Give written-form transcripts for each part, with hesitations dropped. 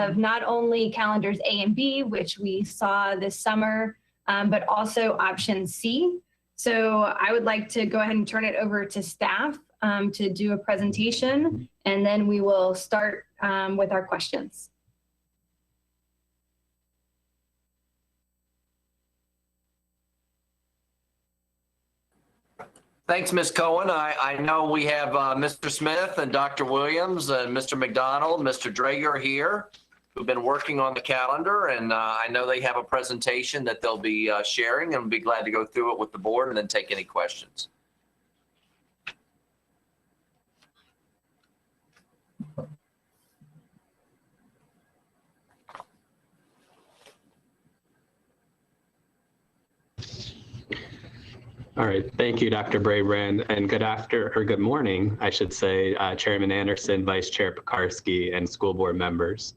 of not only calendars A and B, which we saw this summer, but also option C. So I would like to go ahead and turn it over to staff to do a presentation, and then we will start with our questions. Thanks, Ms. Cohen. I know we have Mr. Smith and Dr. Williams and Mr. McDonald, Mr. Drager here, who've been working on the calendar, and I know they have a presentation that they'll be sharing, and we'll be glad to go through it with the board and then take any questions. All right, thank you, Dr. Brabrand, and good morning, I should say, Chairman Anderson, Vice Chair Pekarsky, and school board members.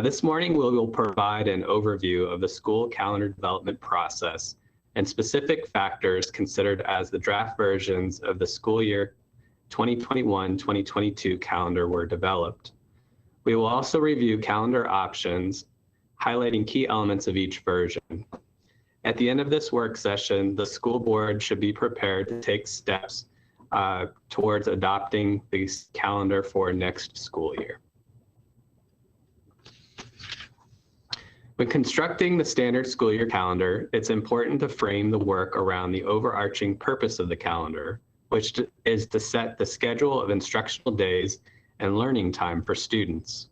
This morning, we will provide an overview of the school calendar development process and specific factors considered as the draft versions of the school year 2021-2022 calendar were developed. We will also review calendar options, highlighting key elements of each version. At the end of this work session, the school board should be prepared to take steps towards adopting the calendar for next school year. When constructing the standard school year calendar, it's important to frame the work around the overarching purpose of the calendar, which is to set the schedule of instructional days and learning time for students.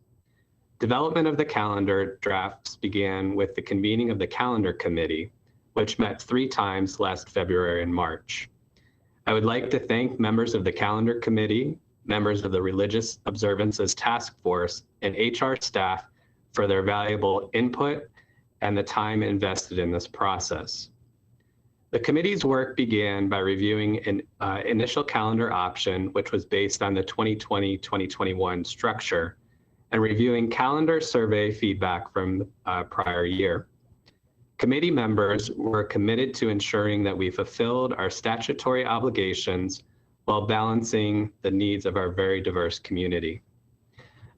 Development of the calendar drafts began with the convening of the calendar committee, which met 3 times last February and March. I would like to thank members of the calendar committee, members of the Religious Observances Task Force, and HR staff for their valuable input and the time invested in this process. The committee's work began by reviewing an initial calendar option, which was based on the 2020-2021 structure, and reviewing calendar survey feedback from the prior year. Committee members were committed to ensuring that we fulfilled our statutory obligations while balancing the needs of our very diverse community.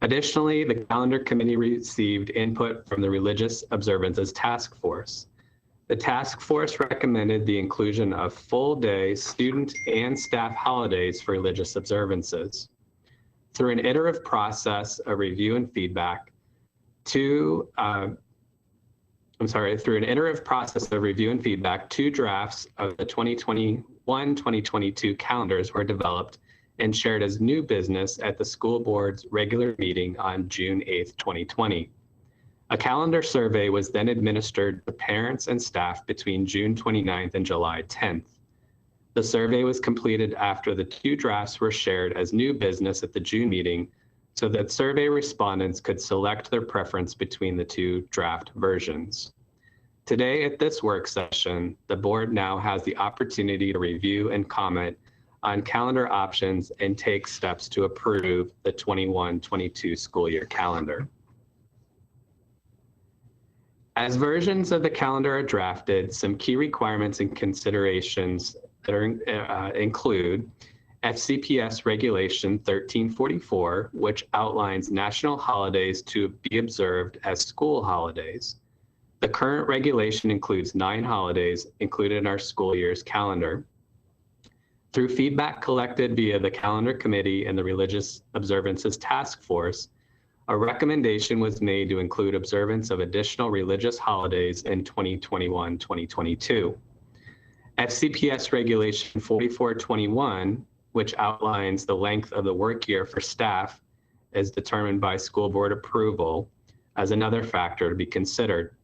Additionally, the calendar committee received input from the Religious Observances Task Force. The task force recommended the inclusion of full-day student and staff holidays for religious observances. Through an iterative process of review and feedback, two drafts of the 2021-2022 calendars were developed and shared as new business at the school board's regular meeting on June 8th, 2020. A calendar survey was then administered to parents and staff between June 29th and July 10th. The survey was completed after the 2 drafts were shared as new business at the June meeting, so that survey respondents could select their preference between the 2 draft versions. Today at this work session, the board now has the opportunity to review and comment on calendar options and take steps to approve the 21-22 school year calendar. As versions of the calendar are drafted, some key requirements and considerations that include FCPS Regulation 1344, which outlines national holidays to be observed as school holidays. The current regulation includes 9 holidays included in our school year's calendar. Through feedback collected via the calendar committee and the Religious Observances Task Force, a recommendation was made to include observance of additional religious holidays in 2021-2022. FCPS Regulation 4421, which outlines the length of the work year for staff, is determined by school board approval as another factor to be considered.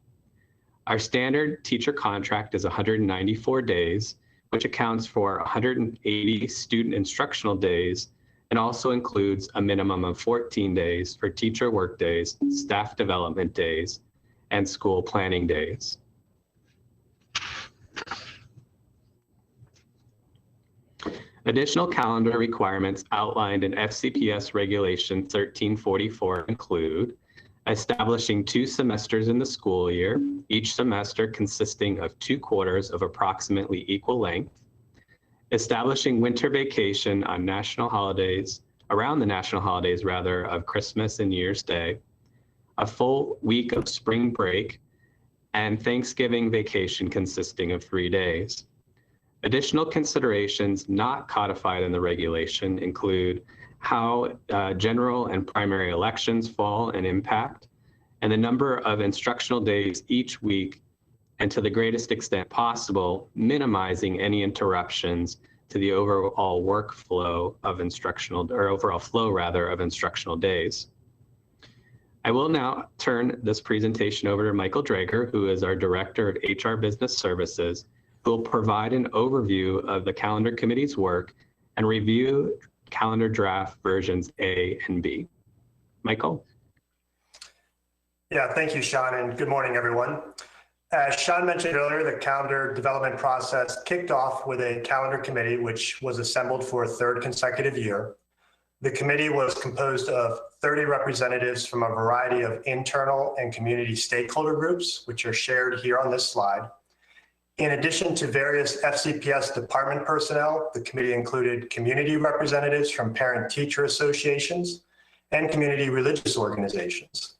Our standard teacher contract is 194 days, which accounts for 180 student instructional days and also includes a minimum of 14 days for teacher work days, staff development days, and school planning days. Additional calendar requirements outlined in FCPS Regulation 1344 include establishing 2 semesters in the school year, each semester consisting of 2 quarters of approximately equal length, establishing winter vacation on national holidays, around the national holidays rather, of Christmas and New Year's Day, a full week of spring break, and Thanksgiving vacation consisting of 3 days. Additional considerations not codified in the regulation include how general and primary elections fall and impact, and the number of instructional days each week, and to the greatest extent possible, minimizing any interruptions to the overall workflow of instructional, or overall flow rather, of instructional days. I will now turn this presentation over to Michael Drager, who is our Director of HR Business Services, who will provide an overview of the calendar committee's work and review calendar draft versions A and B. Michael? Yeah, thank you, Sean, and good morning, everyone. As Sean mentioned earlier, the calendar development process kicked off with a calendar committee, which was assembled for a third consecutive year. The committee was composed of 30 representatives from a variety of internal and community stakeholder groups, which are shared here on this slide. In addition to various FCPS department personnel, the committee included community representatives from parent-teacher associations and community religious organizations.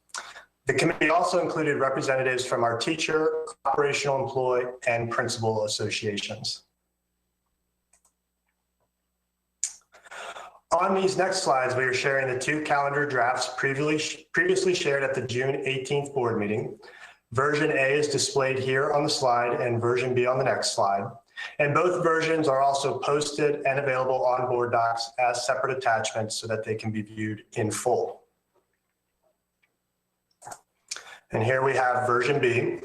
The committee also included representatives from our teacher, operational employee, and principal associations. On these next slides, we are sharing the two calendar drafts previously shared at the June 18th board meeting. Version A is displayed here on the slide and version B on the next slide. And both versions are also posted and available on board docs as separate attachments so that they can be viewed in full. And here we have version B.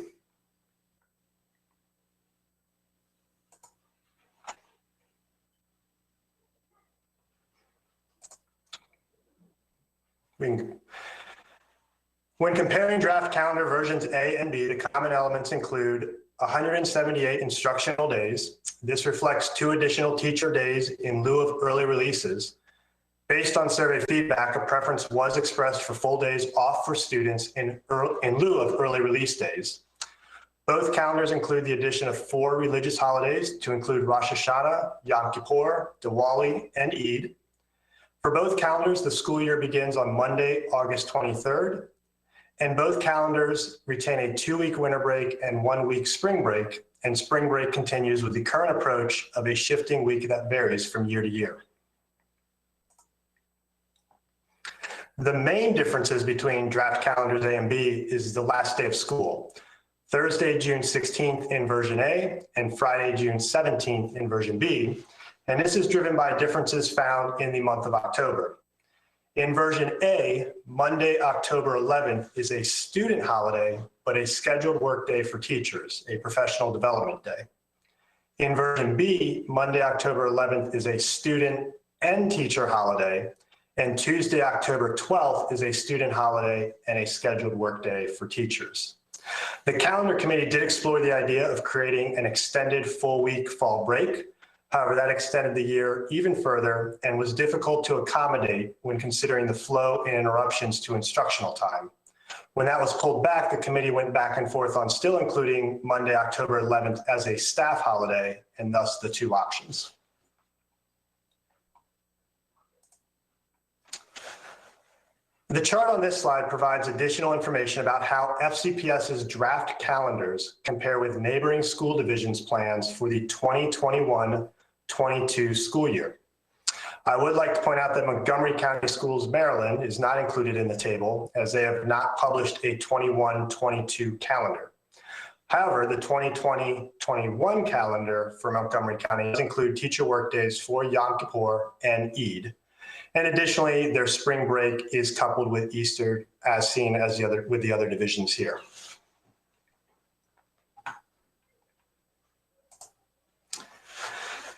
When comparing draft calendar versions A and B, the common elements include 178 instructional days. This reflects 2 additional teacher days in lieu of early releases. Based on survey feedback, a preference was expressed for full days off for students in lieu of early release days. Both calendars include the addition of 4 religious holidays to include Rosh Hashanah, Yom Kippur, Diwali, and Eid. For both calendars, the school year begins on Monday, August 23rd, and both calendars retain a 2-week winter break and 1-week spring break, and spring break continues with the current approach of a shifting week that varies from year to year. The main differences between draft calendars A and B is the last day of school. Thursday, June 16th in version A and Friday, June 17th in version B. And this is driven by differences found in the month of October. In version A, Monday, October 11th is a student holiday, but a scheduled work day for teachers, a professional development day. In version B, Monday, October 11th is a student and teacher holiday, and Tuesday, October 12th is a student holiday and a scheduled work day for teachers. The calendar committee did explore the idea of creating an extended full week fall break. However, that extended the year even further and was difficult to accommodate when considering the flow and interruptions to instructional time. When that was pulled back, the committee went back and forth on still including Monday, October 11th as a staff holiday, and thus the 2 options. The chart on this slide provides additional information about how FCPS's draft calendars compare with neighboring school divisions' plans for the 2021-22 school year. I would like to point out that Montgomery County Schools, Maryland is not included in the table as they have not published a 21-22 calendar. However, the 2020-21 calendar for Montgomery County does include teacher workdays for Yom Kippur and Eid. And additionally, their spring break is coupled with Easter as seen as with the other divisions here.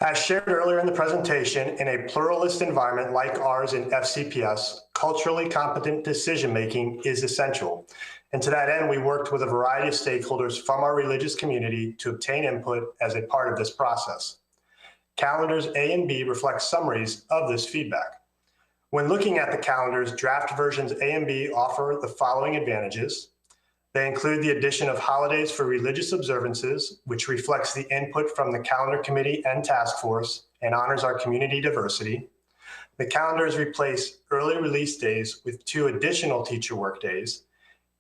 As shared earlier in the presentation, in a pluralist environment like ours in FCPS, culturally competent decision-making is essential. And to that end, we worked with a variety of stakeholders from our religious community to obtain input as a part of this process. Calendars A and B reflect summaries of this feedback. When looking at the calendars, draft versions A and B offer the following advantages. They include the addition of holidays for religious observances, which reflects the input from the calendar committee and task force and honors our community diversity. The calendars replace early release days with 2 additional teacher work days.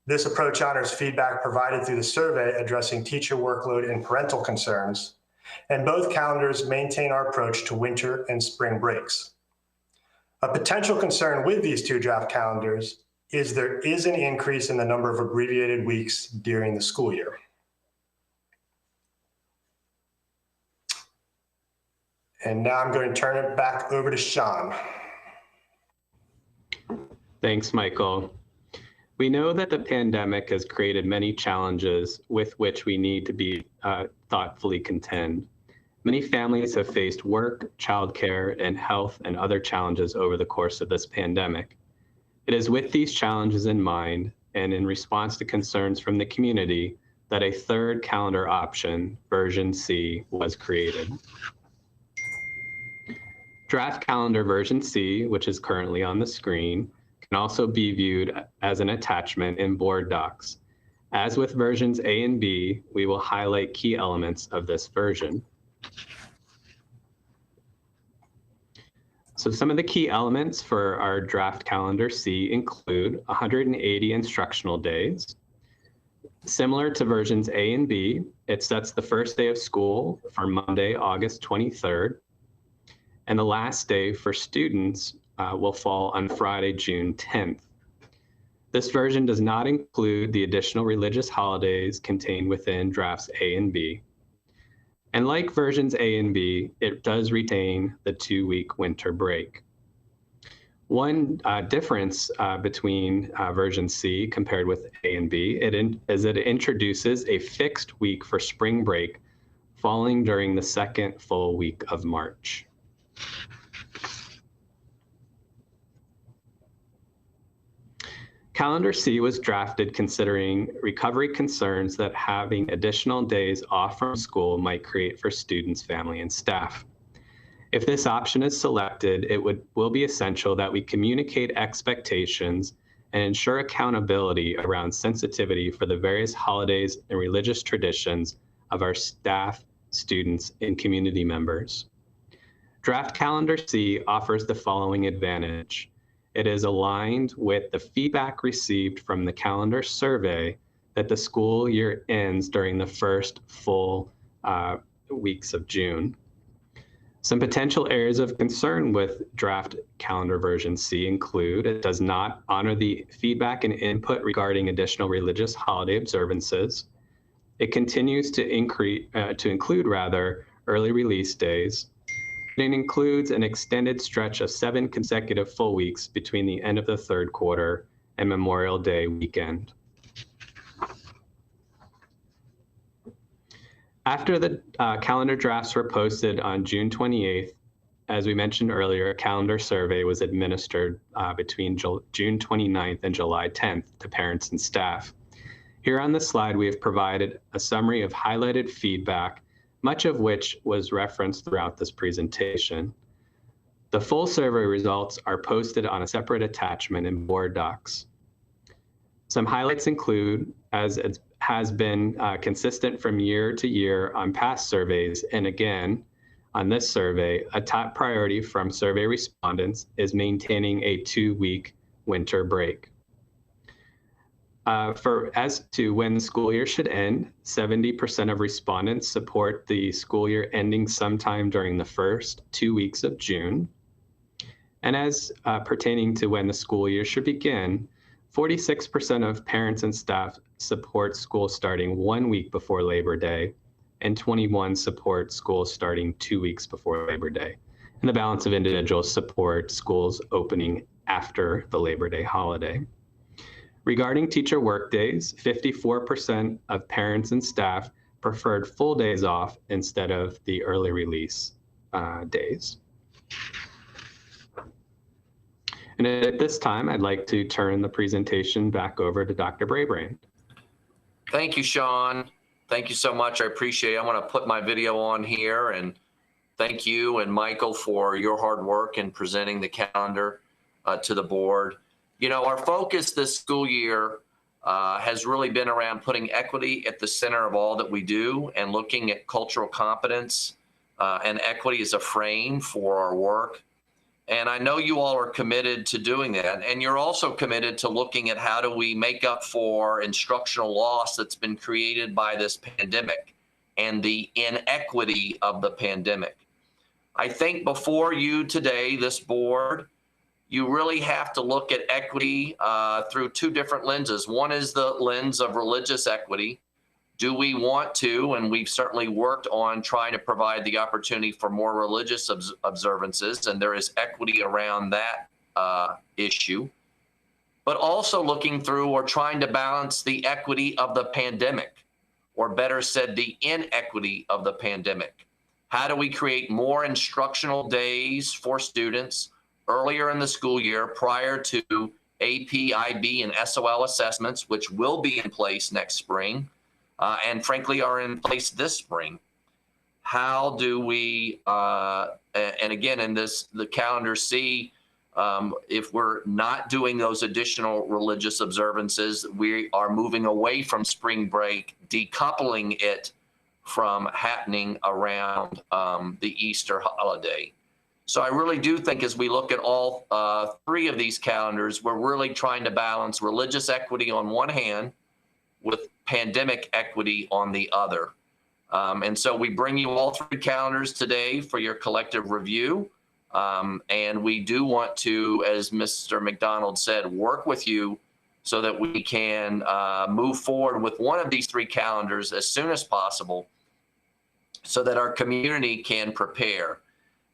This approach honors feedback provided through the survey addressing teacher workload and parental concerns, and both calendars maintain our approach to winter and spring breaks. A potential concern with these two draft calendars is there is an increase in the number of abbreviated weeks during the school year. And now I'm going to turn it back over to Sean. Thanks, Michael. We know that the pandemic has created many challenges with which we need to be thoughtfully contend. Many families have faced work, childcare, and health and other challenges over the course of this pandemic. It is with these challenges in mind and in response to concerns from the community that a third calendar option, version C, was created. Draft calendar version C, which is currently on the screen, can also be viewed as an attachment in board docs. As with versions A and B, we will highlight key elements of this version. So some of the key elements for our draft calendar C include 180 instructional days. Similar to versions A and B, it sets the first day of school for Monday, August 23rd, and the last day for students will fall on Friday, June 10th. This version does not include the additional religious holidays contained within drafts A and B. And like versions A and B, it does retain the 2-week winter break. One difference between version C compared with A and B is it introduces a fixed week for spring break falling during the second full week of March. Calendar C was drafted considering recovery concerns that having additional days off from school might create for students, family, and staff. If this option is selected, it will be essential that we communicate expectations and ensure accountability around sensitivity for the various holidays and religious traditions of our staff, students, and community members. Draft Calendar C offers the following advantage. It is aligned with the feedback received from the calendar survey that the school year ends during the first full weeks of June. Some potential areas of concern with draft calendar version C include it does not honor the feedback and input regarding additional religious holiday observances. It continues to include early release days. It includes an extended stretch of 7 consecutive full weeks between the end of the third quarter and Memorial Day weekend. After the calendar drafts were posted on June 28th, as we mentioned earlier, a calendar survey was administered between June 29th and July 10th to parents and staff. Here on the slide, we have provided a summary of highlighted feedback, much of which was referenced throughout this presentation. The full survey results are posted on a separate attachment in board docs. Some highlights include, as it has been consistent from year to year on past surveys, and again, on this survey, a top priority from survey respondents is maintaining a 2-week winter break. As to when the school year should end, 70% of respondents support the school year ending sometime during the first 2 weeks of June. And as pertaining to when the school year should begin, 46% of parents and staff support school starting 1 week before Labor Day, and 21% support school starting 2 weeks before Labor Day. And the balance of individuals support schools opening after the Labor Day holiday. Regarding teacher workdays, 54% of parents and staff preferred full days off instead of the early release days. And at this time, I'd like to turn the presentation back over to Dr. Brabrand. Thank you, Sean. Thank you so much. I appreciate it. I'm going to put my video on here, and thank you and Michael for your hard work in presenting the calendar to the board. You know, our focus this school year has really been around putting equity at the center of all that we do and looking at cultural competence and equity as a frame for our work. And I know you all are committed to doing that. And you're also committed to looking at how do we make up for instructional loss that's been created by this pandemic and the inequity of the pandemic. I think before you today, this board, you really have to look at equity through two different lenses. One is the lens of religious equity. Do we want to, and we've certainly worked on trying to provide the opportunity for more religious observances, and there is equity around that issue, but also looking through or trying to balance the equity of the pandemic, or better said, the inequity of the pandemic. How do we create more instructional days for students earlier in the school year prior to AP, IB, and SOL assessments, which will be in place next spring, and frankly are in place this spring? How do we, and again, in the calendar C, if we're not doing those additional religious observances, we are moving away from spring break, decoupling it from happening around the Easter holiday. So I really do think as we look at all three of these calendars, we're really trying to balance religious equity on one hand with pandemic equity on the other. And so we bring you all three calendars today for your collective review. And we do want to, as Mr. McDonald said, work with you so that we can move forward with one of these three calendars as soon as possible so that our community can prepare.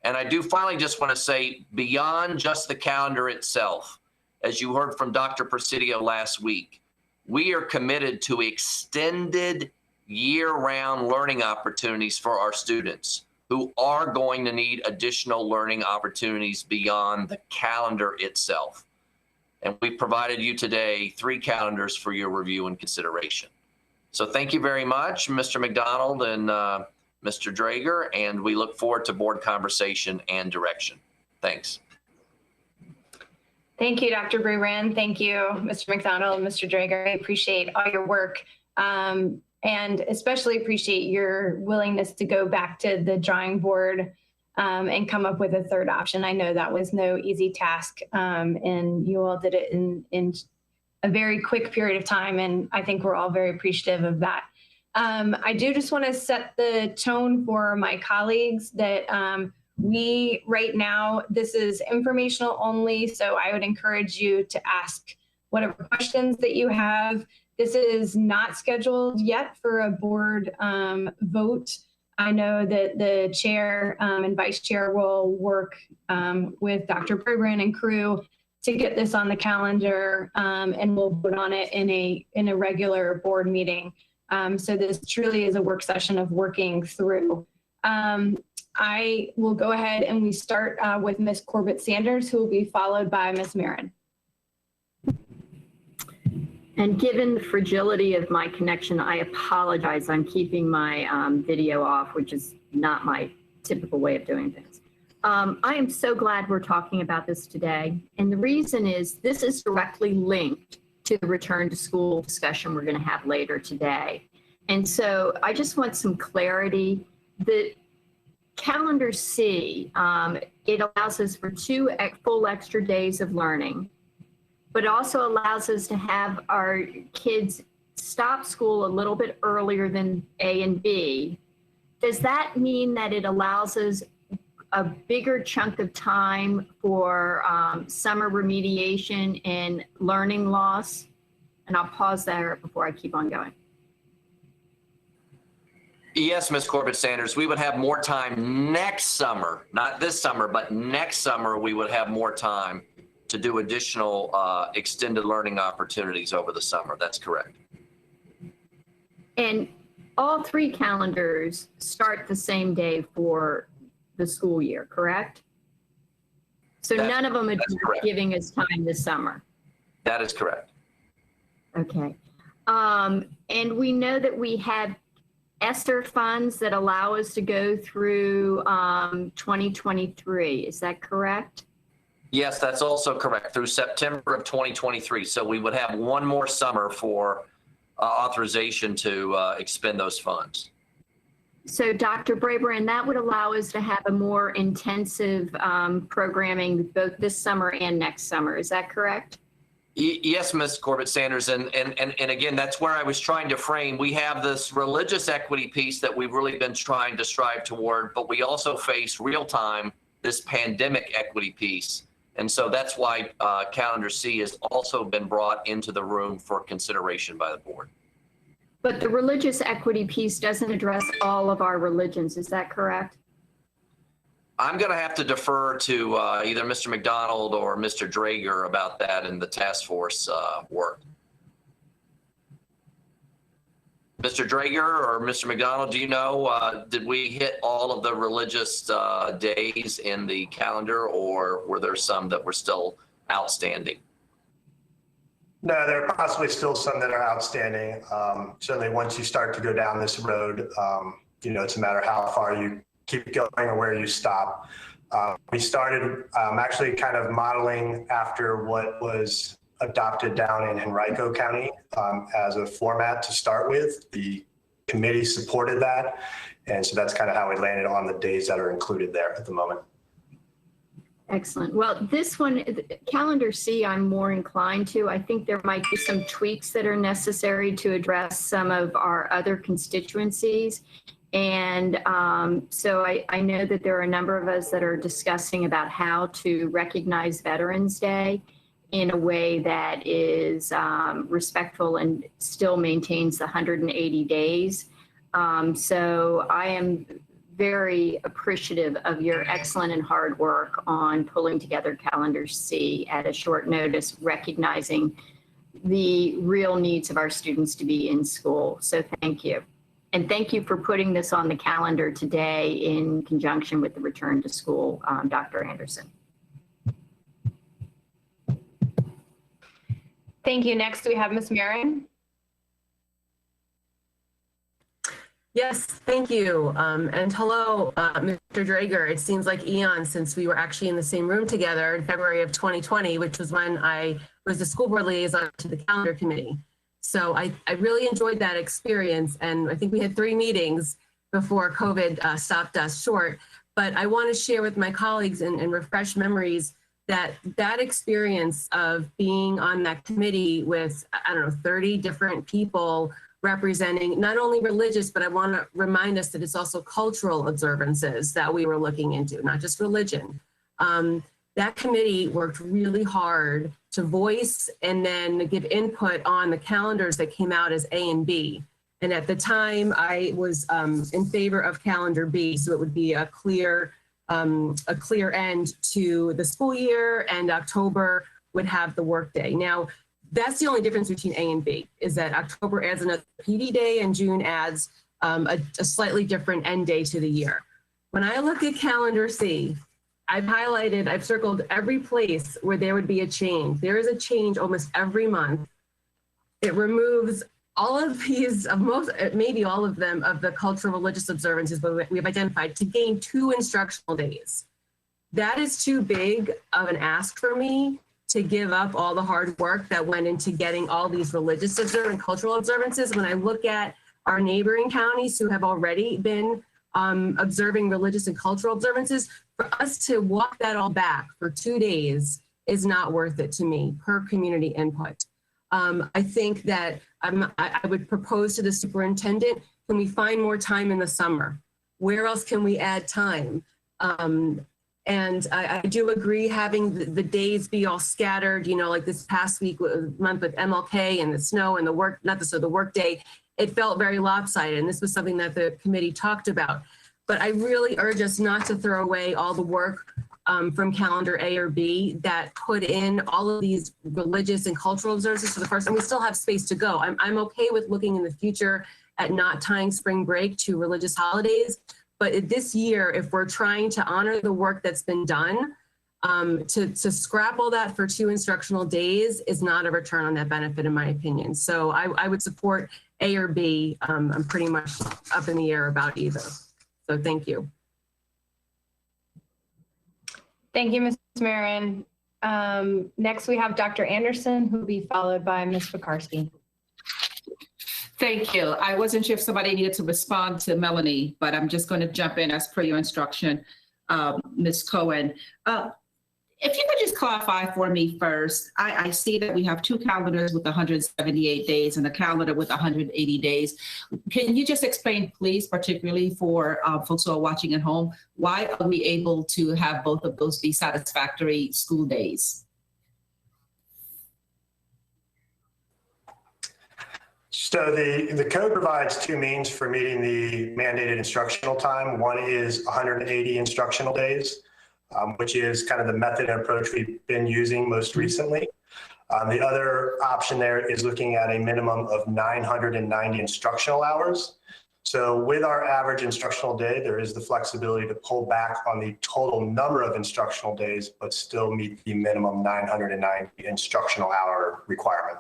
And I do finally just want to say, beyond just the calendar itself, as you heard from Dr. Presidio last week, we are committed to extended year-round learning opportunities for our students who are going to need additional learning opportunities beyond the calendar itself. And we provided you today three calendars for your review and consideration. So thank you very much, Mr. McDonald and Mr. Drager, and we look forward to board conversation and direction. Thanks. Thank you, Dr. Brewer. Thank you, Mr. McDonald, Mr. Drager. I appreciate all your work and especially appreciate your willingness to go back to the drawing board and come up with a third option. I know that was no easy task and you all did it in a very quick period of time, and I think we're all very appreciative of that. I do just want to set the tone for my colleagues that we right now, this is informational only, so I would encourage you to ask whatever questions that you have. This is not scheduled yet for a board vote. I know that the chair and vice chair will work with Dr. Bergren and crew to get this on the calendar, and we'll vote on it in a regular board meeting. So this truly is a work session of working through. I will go ahead and we start with Ms. Corbett Sanders, who will be followed by Ms. Marin. And given the fragility of my connection, I apologize. I'm keeping my video off, which is not my typical way of doing things. I am so glad we're talking about this today. And the reason is this is directly linked to the return to school discussion we're going to have later today. And so I just want some clarity. The calendar C, it allows us for 2 full extra days of learning, but also allows us to have our kids stop school a little bit earlier than A and B. Does that mean that it allows us a bigger chunk of time for summer remediation and learning loss? And I'll pause there before I keep on going. Yes, Ms. Corbett Sanders, we would have more time next summer, not this summer, but next summer we would have more time to do additional extended learning opportunities over the summer. That's correct. And all 3 calendars start the same day for the school year, correct? So none of them are giving us time this summer. That is correct. Okay. And we know that we have ESSER funds that allow us to go through 2023. Is that correct? Yes, that's also correct, through September of 2023. So we would have one more summer for authorization to expend those funds. So Dr. Braber, that would allow us to have a more intensive programming both this summer and next summer. Is that correct? Yes, Ms. Corbett Sanders, and again, that's where I was trying to frame. We have this religious equity piece that we've really been trying to strive toward, but we also face real time this pandemic equity piece. And so that's why Calendar C has also been brought into the room for consideration by the board. But the religious equity piece doesn't address all of our religions. Is that correct? I'm going to have to defer to either Mr. McDonald or Mr. Drager about that in the task force work. Mr. Drager or Mr. McDonald, do you know, did we hit all of the religious days in the calendar, or were there some that were still outstanding? No, there are possibly still some that are outstanding. Certainly once you start to go down this road, it's a matter of how far you keep going or where you stop. We started actually kind of modeling after what was adopted down in Henrico County as a format to start with. The committee supported that. And so that's kind of how we landed on the days that are included there at the moment. Excellent. Well, this one, Calendar C, I'm more inclined to. I think there might be some tweaks that are necessary to address some of our other constituencies. And so I know that there are a number of us that are discussing about how to recognize Veterans Day in a way that is respectful and still maintains the 180 days. So I am very appreciative of your excellent and hard work on pulling together Calendar C at a short notice, recognizing the real needs of our students to be in school. So thank you. And thank you for putting this on the calendar today in conjunction with the return to school, Dr. Anderson. Thank you. Next, we have Ms. Marin. Yes, thank you. And hello, Mr. Drager. It seems like eons since we were actually in the same room together in February of 2020, which was when I was the school board liaison to the calendar committee. So I really enjoyed that experience. And I think we had 3 meetings before COVID stopped us short. But I want to share with my colleagues and refresh memories that experience of being on that committee with, 30 different people representing not only religious, but I want to remind us that it's also cultural observances that we were looking into, not just religion. That committee worked really hard to voice and then give input on the calendars that came out as A and B. And at the time, I was in favor of calendar B, so it would be a clear end to the school year, and October would have the work day. Now, that's the only difference between A and B, is that October adds another PD day and June adds a slightly different end day to the year. When I look at calendar C, I've circled every place where there would be a change. There is a change almost every month. It removes all of these, maybe all of them, of the cultural religious observances we've identified to gain 2 instructional days. That is too big of an ask for me to give up all the hard work that went into getting all these religious and cultural observances. When I look at our neighboring counties who have already been observing religious and cultural observances, for us to walk that all back for 2 days is not worth it to me per community input. I think that I would propose to the superintendent, can we find more time in the summer? Where else can we add time? And I do agree having the days be all scattered, like this past month with MLK and the snow and the work day, it felt very lopsided. And this was something that the committee talked about. But I really urge us not to throw away all the work from calendar A or B that put in all of these religious and cultural observances for the first, and we still have space to go. I'm okay with looking in the future at not tying spring break to religious holidays. But this year, if we're trying to honor the work that's been done, to scrap all that for 2 instructional days is not a return on that benefit, in my opinion. So I would support A or B. I'm pretty much up in the air about either. So thank you. Thank you, Ms. Marin. Next, we have Dr. Anderson, who will be followed by Ms. Pekarsky. Thank you. I wasn't sure if somebody needed to respond to Melanie, but I'm just going to jump in as per your instruction, Ms. Cohen. If you could just clarify for me first, I see that we have two calendars with 178 days and a calendar with 180 days. Can you just explain, please, particularly for folks who are watching at home, why are we able to have both of those be satisfactory school days? So the code provides two means for meeting the mandated instructional time. One is 180 instructional days, which is kind of the method and approach we've been using most recently. The other option there is looking at a minimum of 990 instructional hours. So with our average instructional day, there is the flexibility to pull back on the total number of instructional days, but still meet the minimum 990 instructional hour requirement.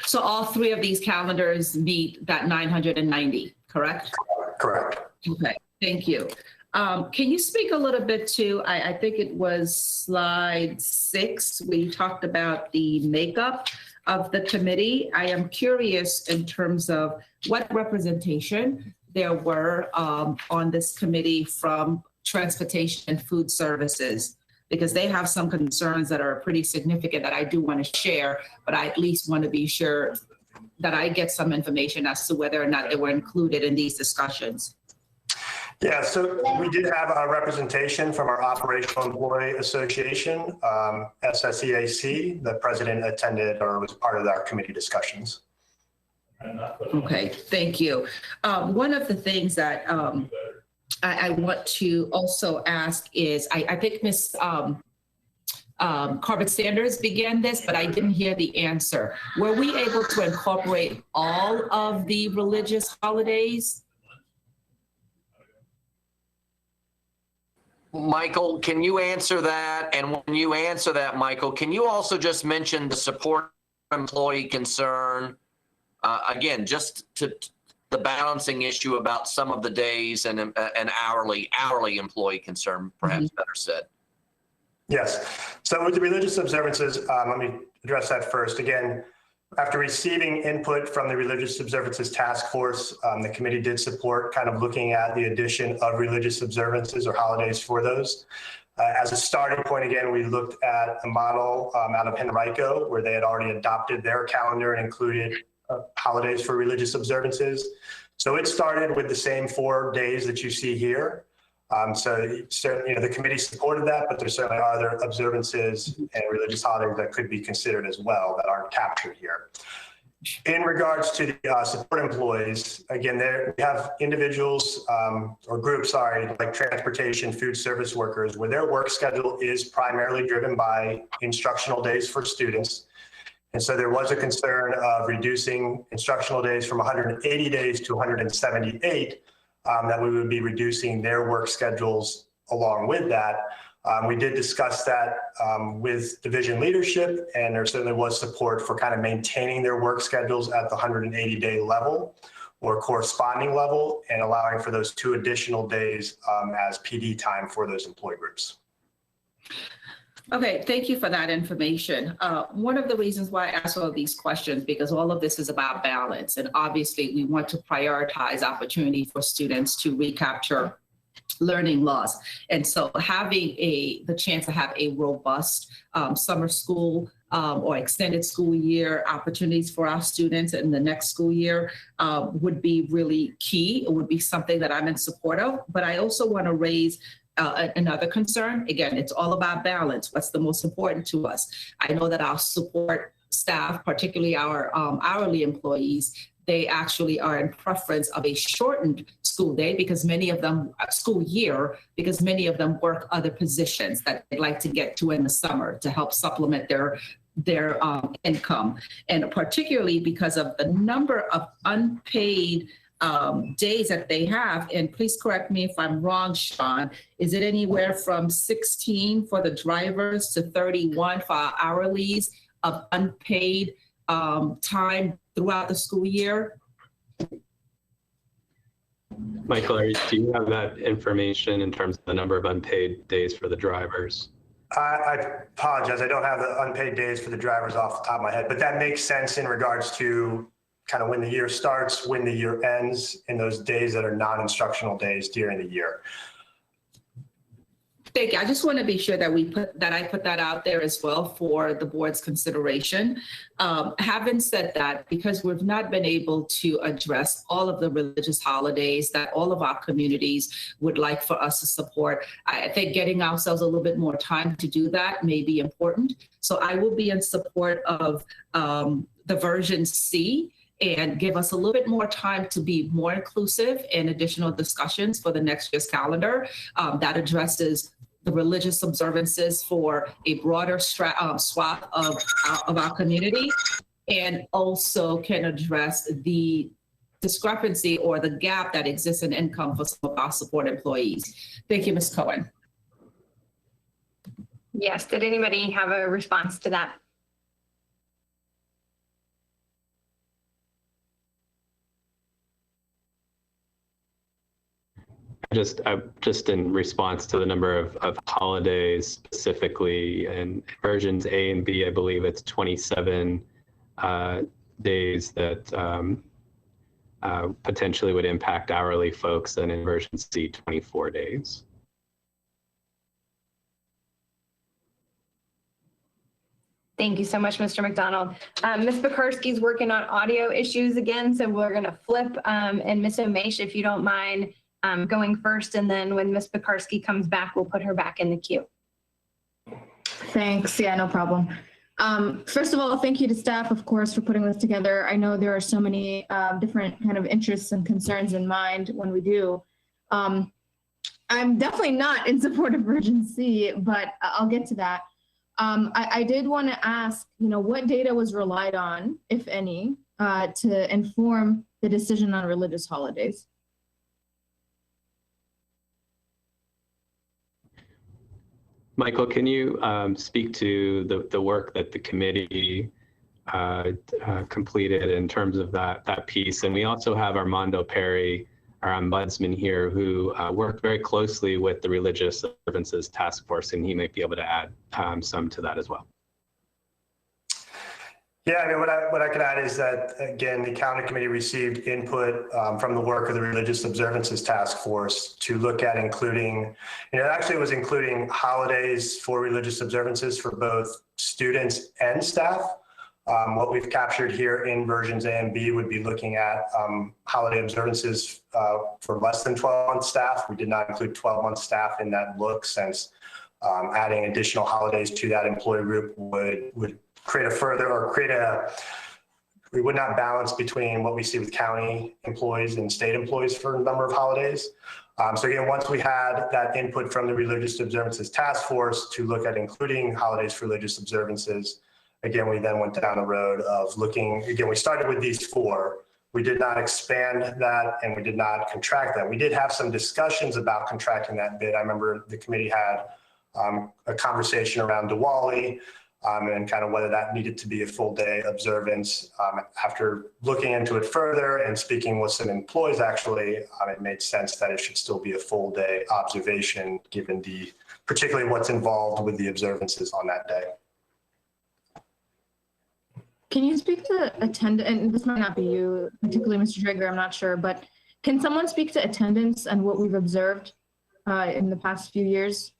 So all three of these calendars meet that 990, correct? Correct. Okay, thank you. Can you speak a little bit to, I think it was slide 6, we talked about the makeup of the committee. I am curious in terms of what representation there were on this committee from transportation and food services, because they have some concerns that are pretty significant that I do want to share, but I at least want to be sure that I get some information as to whether or not they were included in these discussions. Yeah, so we did have a representation from our Operational Employee Association, SSEAC. The president attended or was part of our committee discussions. Okay, thank you. One of the things that I want to also ask is, I think Ms. Corbett Sanders began this, but I didn't hear the answer. Were we able to incorporate all of the religious holidays? Michael, can you answer that? And when you answer that, Michael, can you also just mention the support employee concern? Again, just to the balancing issue about some of the days and an hourly employee concern, perhaps better said. Yes. So with the religious observances, let me address that first. Again, after receiving input from the Religious Observances Task Force, the committee did support kind of looking at the addition of religious observances or holidays for those. As a starting point, again, we looked at a model out of Henrico, where they had already adopted their calendar and included holidays for religious observances. So it started with the same 4 days that you see here. So the committee supported that, but there certainly are other observances and religious holidays that could be considered as well that aren't captured here. In regards to the support employees, again, we have individuals or groups, like transportation, food service workers, where their work schedule is primarily driven by instructional days for students. And so there was a concern of reducing instructional days from 180 days to 178, that we would be reducing their work schedules along with that. We did discuss that with division leadership, and there certainly was support for kind of maintaining their work schedules at the 180-day level or corresponding level, and allowing for those 2 additional days as PD time for those employee groups. Okay, thank you for that information. One of the reasons why I ask all of these questions, because all of this is about balance, and obviously we want to prioritize opportunity for students to recapture learning loss. And so having the chance to have a robust summer school or extended school year opportunities for our students in the next school year would be really key. It would be something that I'm in support of, but I also want to raise another concern. Again, it's all about balance. What's the most important to us? I know that our support staff, particularly our hourly employees, they actually are in preference of a shortened school day because many of them, school year, because many of them work other positions that they'd like to get to in the summer to help supplement their income. And particularly because of the number of unpaid days that they have, and please correct me if I'm wrong, Sean, is it anywhere from 16 for the drivers to 31 for our hourlies of unpaid time throughout the school year? Michael, do you have that information in terms of the number of unpaid days for the drivers? I apologize. I don't have the unpaid days for the drivers off the top of my head, but that makes sense in regards to kind of when the year starts, when the year ends, in those days that are non-instructional days during the year. Thank you. I just want to be sure that I put that out there as well for the board's consideration. Having said that, because we've not been able to address all of the religious holidays that all of our communities would like for us to support, I think getting ourselves a little bit more time to do that may be important. So I will be in support of the version C, and give us a little bit more time to be more inclusive in additional discussions for the next year's calendar that addresses the religious observances for a broader swath of our community, and also can address the discrepancy or the gap that exists in income for some of our support employees. Thank you, Ms. Cohen. Yes, did anybody have a response to that? Just in response to the number of holidays specifically, in versions A and B, I believe it's 27 days that potentially would impact hourly folks, and in version C, 24 days. Thank you so much, Mr. McDonald. Ms. Pekarsky's working on audio issues again, so we're going to flip. And Ms. Omesh, if you don't mind, going first, and then when Ms. Pekarsky comes back, we'll put her back in the queue. Thanks. Yeah, no problem. First of all, thank you to staff, of course, for putting this together. I know there are so many different kind of interests and concerns in mind when we do. I'm definitely not in support of version C, but I'll get to that. I did want to ask, what data was relied on, if any, to inform the decision on religious holidays? Michael, can you speak to the work that the committee completed in terms of that piece? And we also have Armando Perry, our ombudsman here, who worked very closely with the Religious Observances Task Force, and he might be able to add some to that as well. Yeah, I mean, what I could add is that, again, the calendar committee received input from the work of the Religious Observances Task Force to look at including, it actually was including holidays for religious observances for both students and staff. What we've captured here in versions A and B would be looking at holiday observances for less than 12-month staff. We did not include 12-month staff in that look, since adding additional holidays to that employee group would create we would not balance between what we see with county employees and state employees for a number of holidays. So again, once we had that input from the Religious Observances Task Force to look at including holidays for religious observances, again, we then went down the road of looking, again, we started with these 4. We did not expand that, and we did not contract that. We did have some discussions about contracting that bit. I remember the committee had a conversation around Diwali, and kind of whether that needed to be a full day observance. After looking into it further and speaking with some employees, actually, it made sense that it should still be a full day observation, given particularly what's involved with the observances on that day. Can you speak to attendance, and this might not be you, particularly Mr. Drager, I'm not sure, but can someone speak to attendance and what we've observed in the past few years?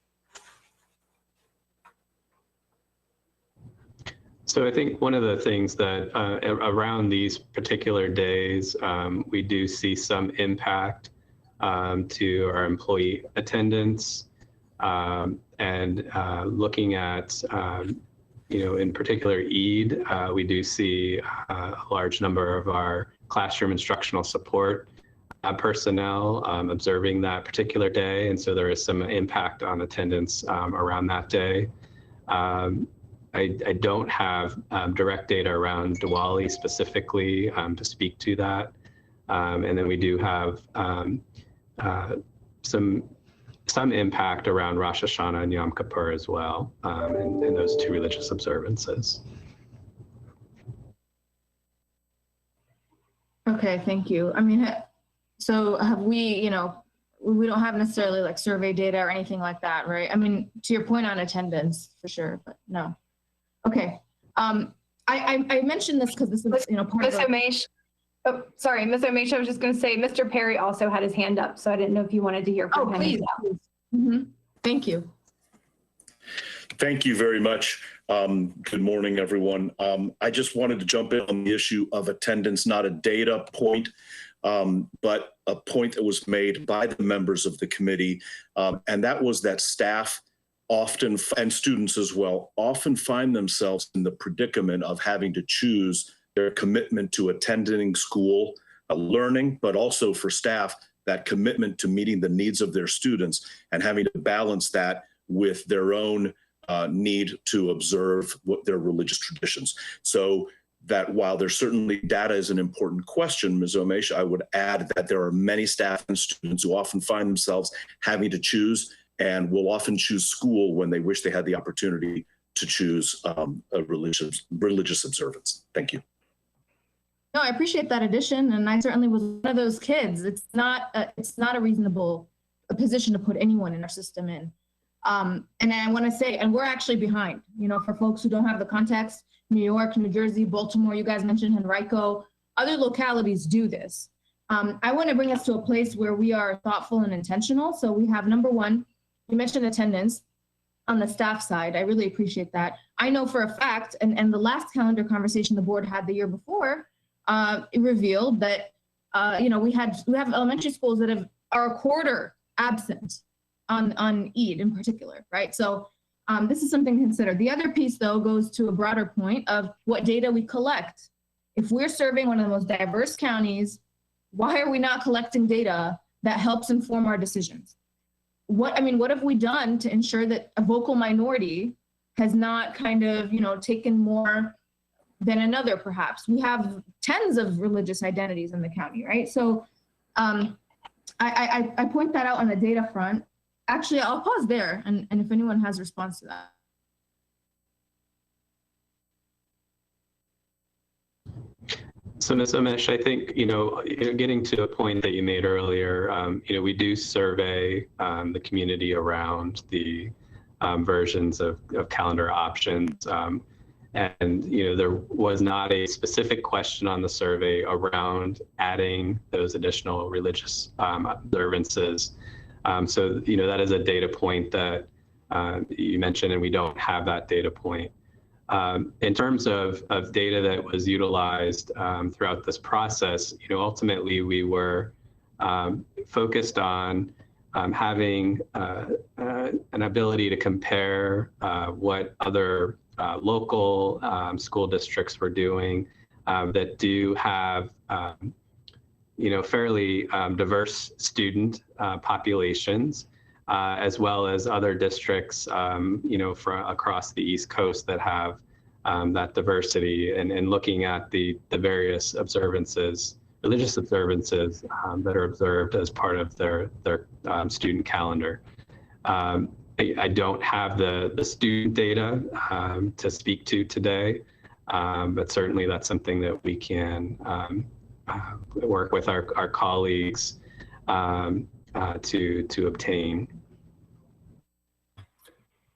So I think one of the things that around these particular days, we do see some impact to our employee attendance, and looking at, in particular Eid, we do see a large number of our classroom instructional support personnel observing that particular day. And so there is some impact on attendance around that day. I don't have direct data around Diwali specifically to speak to that. And then we do have some impact around Rosh Hashanah and Yom Kippur as well, in those 2 religious observances. Okay, thank you. I mean, so have we, we don't have necessarily like survey data or anything like that, right? I mean, to your point on attendance, for sure, but no. Okay. I mentioned this because this is, part Ms. of. Omesh, Oh, sorry, Ms. Omesh, I was just going to say, Mr. Perry also had his hand up, so I didn't know if you wanted to hear from Oh, him. please. Thank you. Thank you very much. Good morning, everyone. I just wanted to jump in on the issue of attendance, not a data point, but a point that was made by the members of the committee. And that was that staff often, and students as well, often find themselves in the predicament of having to choose their commitment to attending school, learning, but also for staff, that commitment to meeting the needs of their students and having to balance that with their own need to observe what their religious traditions. So that while there's certainly data is an important question, Ms. Omesh, I would add that there are many staff and students who often find themselves having to choose and will often choose school when they wish they had the opportunity to choose a religious observance. Thank you. No, I appreciate that addition, and I certainly was one of those kids. It's not a reasonable position to put anyone in our system in. And I want to say, and we're actually behind, you know, for folks who don't have the context, New York, New Jersey, Baltimore, you guys mentioned Henrico, other localities do this. I want to bring us to a place where we are thoughtful and intentional. So we have, number one, you mentioned attendance on the staff side. I really appreciate that. I know for a fact, and the last calendar conversation the board had the year before, it revealed that, you know, we have elementary schools that are a quarter absent on Eid in particular, right? So this is something to consider. The other piece, though, goes to a broader point of what data we collect. If we're serving one of the most diverse counties, why are we not collecting data that helps inform our decisions? What have we done to ensure that a vocal minority has not kind of, you know, taken more than another, perhaps? We have tens of religious identities in the county, right? So I point that out on the data front. Actually, I'll pause there, and if anyone has a response to that. So Ms. Omesh, I think, you know, getting to a point that you made earlier, you know, we do survey the community around the versions of calendar options. And, you know, there was not a specific question on the survey around adding those additional religious observances. So, you know, that is a data point that you mentioned, and we don't have that data point. In terms of data that was utilized throughout this process, you know, ultimately we were focused on having an ability to compare what other local school districts were doing that do have, you know, fairly diverse student populations, as well as other districts, you know, from across the East Coast that have that diversity, and looking at the various observances, religious observances that are observed as part of their student calendar. I don't have the student data to speak to today, but certainly that's something that we can work with our colleagues to obtain.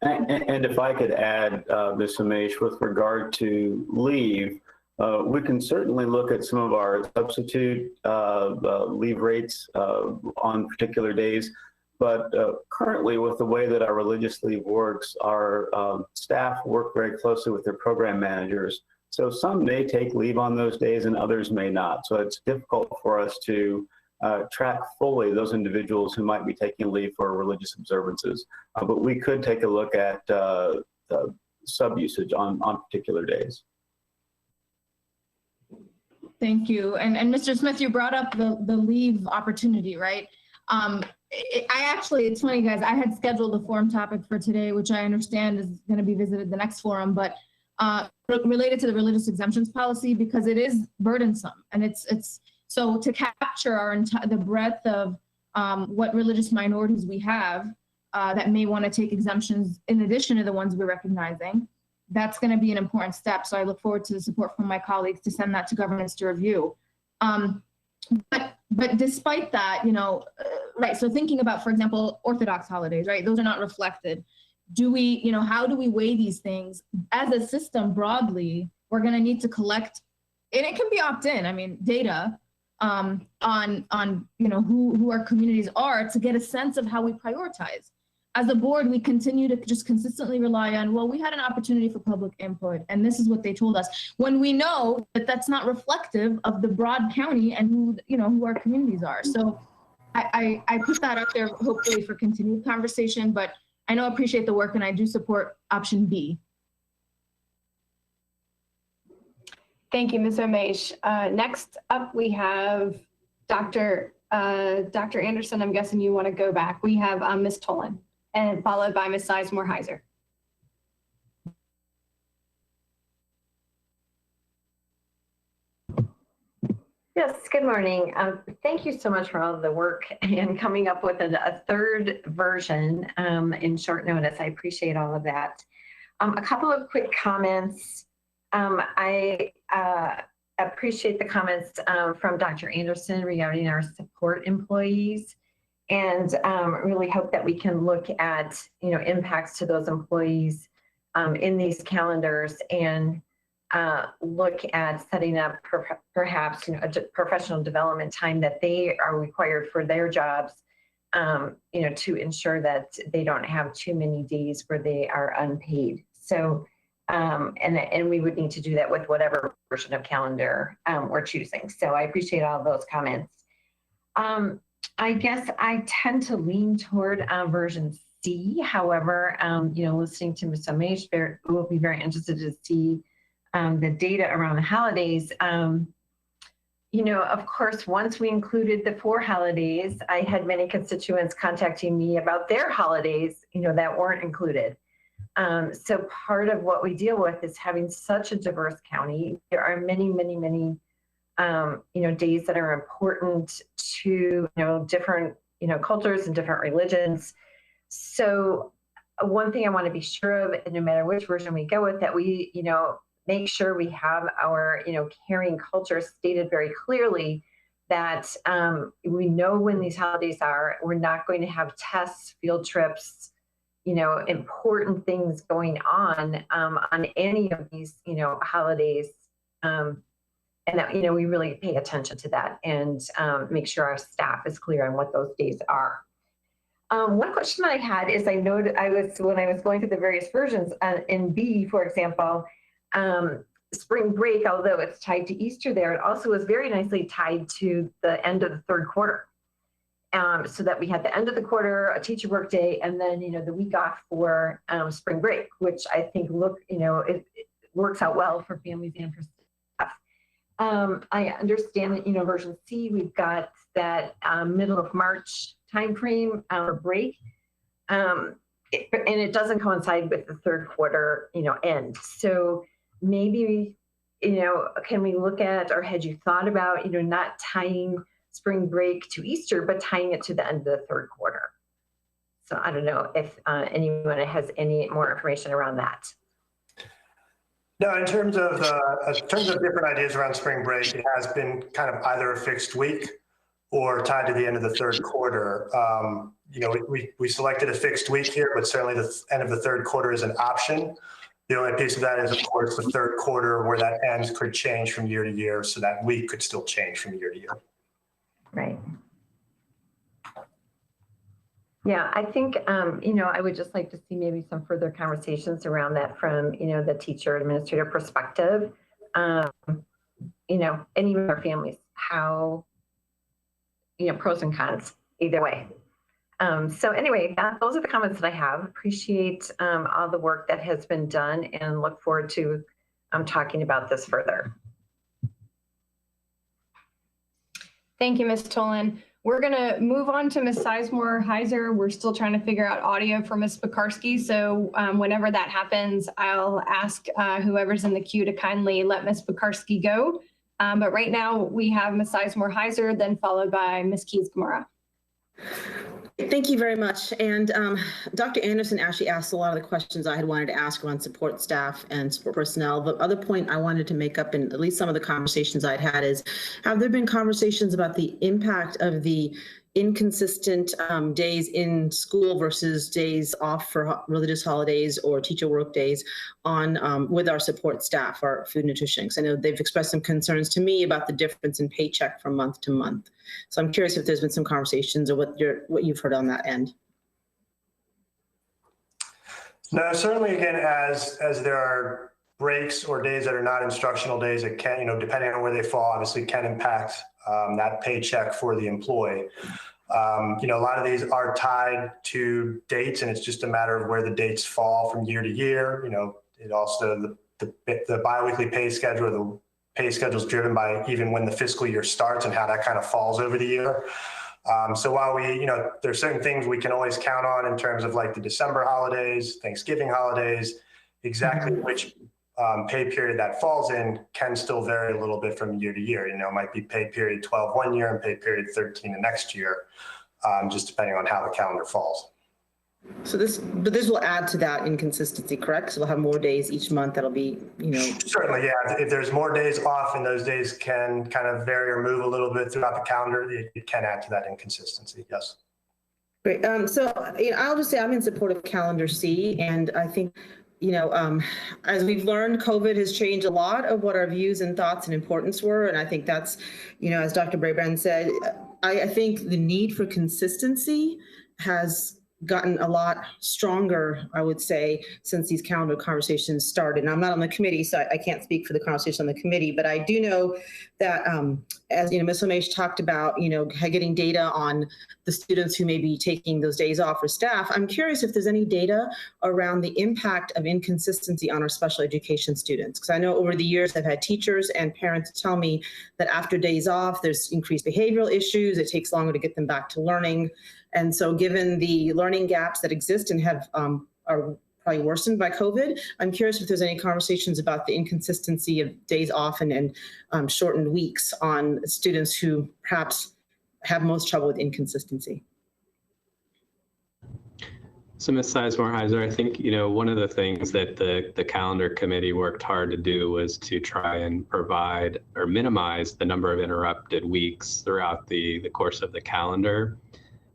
And if I could add, Ms. Omesh, with regard to leave, we can certainly look at some of our substitute leave rates on particular days. But currently, with the way that our religious leave works, our staff work very closely with their program managers. So some may take leave on those days and others may not. So it's difficult for us to track fully those individuals who might be taking leave for religious observances. But we could take a look at sub-usage on particular days. Thank you. And Mr. Smith, you brought up the leave opportunity, right? It's funny, guys, I had scheduled a forum topic for today, which I understand is going to be visited the next forum, but related to the religious exemptions policy, because it is burdensome. And it's so to capture the breadth of what religious minorities we have that may want to take exemptions in addition to the ones we're recognizing, that's going to be an important step. So I look forward to the support from my colleagues to send that to governance to review. But despite that, you know, right, so thinking about, for example, Orthodox holidays, right, those are not reflected. Do we, you know, how do we weigh these things? As a system broadly, we're going to need to collect and it can be opt-in. I mean, data on who our communities are to get a sense of how we prioritize. As a board, we continue to just consistently rely on, well, we had an opportunity for public input, and this is what they told us, when we know that that's not reflective of the broad county and who our communities are. So I put that out there hopefully for continued conversation, but I know I appreciate the work and I do support option B. Thank you, Ms. Omesh. Next up, we have Dr. Anderson. I'm guessing you want to go back. We have Ms. Tolan, and followed by Ms. Sizemore-Heiser. Yes, good morning. Thank you so much for all of the work and coming up with a third version in short notice. I appreciate all of that. A couple of quick comments. I appreciate the comments from Dr. Anderson regarding our support employees, and really hope that we can look at impacts to those employees in these calendars, and look at setting up perhaps a professional development time that they are required for their jobs, to ensure that they don't have too many days where they are unpaid. So, and we would need to do that with whatever version of calendar we're choosing. So I appreciate all those comments. I guess I tend to lean toward version C. However, listening to Ms. Omesh, we'll be very interested to see the data around the holidays. Of course, once we included the 4 holidays, I had many constituents contacting me about their holidays, that weren't included. So part of what we deal with is having such a diverse county. There are many, many, many, days that are important to, different, cultures and different religions. So one thing I want to be sure of, and no matter which version we go with, that we, make sure we have our, caring culture stated very clearly, that we know when these holidays are. We're not going to have tests, field trips, important things going on any of these, holidays. And that, we really pay attention to that and make sure our staff is clear on what those days are. One question I had is, I noted when I was going through the various versions in B, for example, spring break, although it's tied to Easter there, it also was very nicely tied to the end of the third quarter. So that we had the end of the quarter, a teacher work day, and then, the week off for spring break, which I think it works out well for families and for staff. I understand that, version C, we've got that middle of March timeframe break, and it doesn't coincide with the third quarter, end. So maybe, can we look at, or had you thought about, not tying spring break to Easter, but tying it to the end of the third quarter? So I don't know if anyone has any more information around that. No, in terms of different ideas around spring break, it has been kind of either a fixed week or tied to the end of the third quarter. We selected a fixed week here, but certainly the end of the third quarter is an option. The only piece of that is, of course, the third quarter, where that ends could change from year to year, so that week could still change from year to year. Right. Yeah, I think, I would just like to see maybe some further conversations around that from, the teacher administrator perspective, and even our families, how, pros and cons either way. So anyway, those are the comments that I have. Appreciate all the work that has been done, and look forward to talking about this further. Thank you, Ms. Tolan. We're going to move on to Ms. Sizemore-Heiser. We're still trying to figure out audio for Ms. Pekarsky. So whenever that happens, I'll ask whoever's in the queue to kindly let Ms. Pekarsky go. But right now we have Ms. Sizemore-Heiser, then followed by Ms. Keys-Gamora. Thank you very much. And Dr. Anderson actually asked a lot of the questions I had wanted to ask on support staff and support personnel. The other point I wanted to make up in at least some of the conversations I'd had is, have there been conversations about the impact of the inconsistent days in school versus days off for religious holidays or teacher work days on with our support staff, our food nutritionists. I know they've expressed some concerns to me about the difference in paycheck from month to month. So I'm curious if there's been some conversations or what you've heard on that end. No, certainly, again, as there are breaks or days that are not instructional days, it can, depending on where they fall, obviously can impact that paycheck for the employee. A lot of these are tied to dates, and it's just a matter of where the dates fall from year to year. It also, the biweekly pay schedule, the pay schedule is driven by even when the fiscal year starts and how that kind of falls over the year. So while there's certain things we can always count on in terms of like the December holidays, Thanksgiving holidays, exactly which pay period that falls in can still vary a little bit from year to year. It might be pay period 12 one year and pay period 13 the next year, just depending on how the calendar falls. So this will add to that inconsistency, correct? So we'll have more days each month that'll be, Certainly, yeah. If there's more days off and those days can kind of vary or move a little bit throughout the calendar, it can add to that inconsistency, yes. Great. So I'll just say I'm in support of Calendar C, and I think, as we've learned, COVID has changed a lot of what our views and thoughts and importance were. And I think that's, as Dr. Brabrand said, I think the need for consistency has gotten a lot stronger, I would say, since these calendar conversations started. And I'm not on the committee, so I can't speak for the conversation on the committee, but I do know that, as Ms. Omesh talked about, getting data on the students who may be taking those days off for staff. I'm curious if there's any data around the impact of inconsistency on our special education students. Because I know over the years I've had teachers and parents tell me that after days off, there's increased behavioral issues. It takes longer to get them back to learning. And so given the learning gaps that exist and have are probably worsened by COVID, I'm curious if there's any conversations about the inconsistency of days off and shortened weeks on students who perhaps have most trouble with inconsistency. So Ms. Sizemore-Heiser, I think, one of the things that the calendar committee worked hard to do was to try and provide or minimize the number of interrupted weeks throughout the course of the calendar.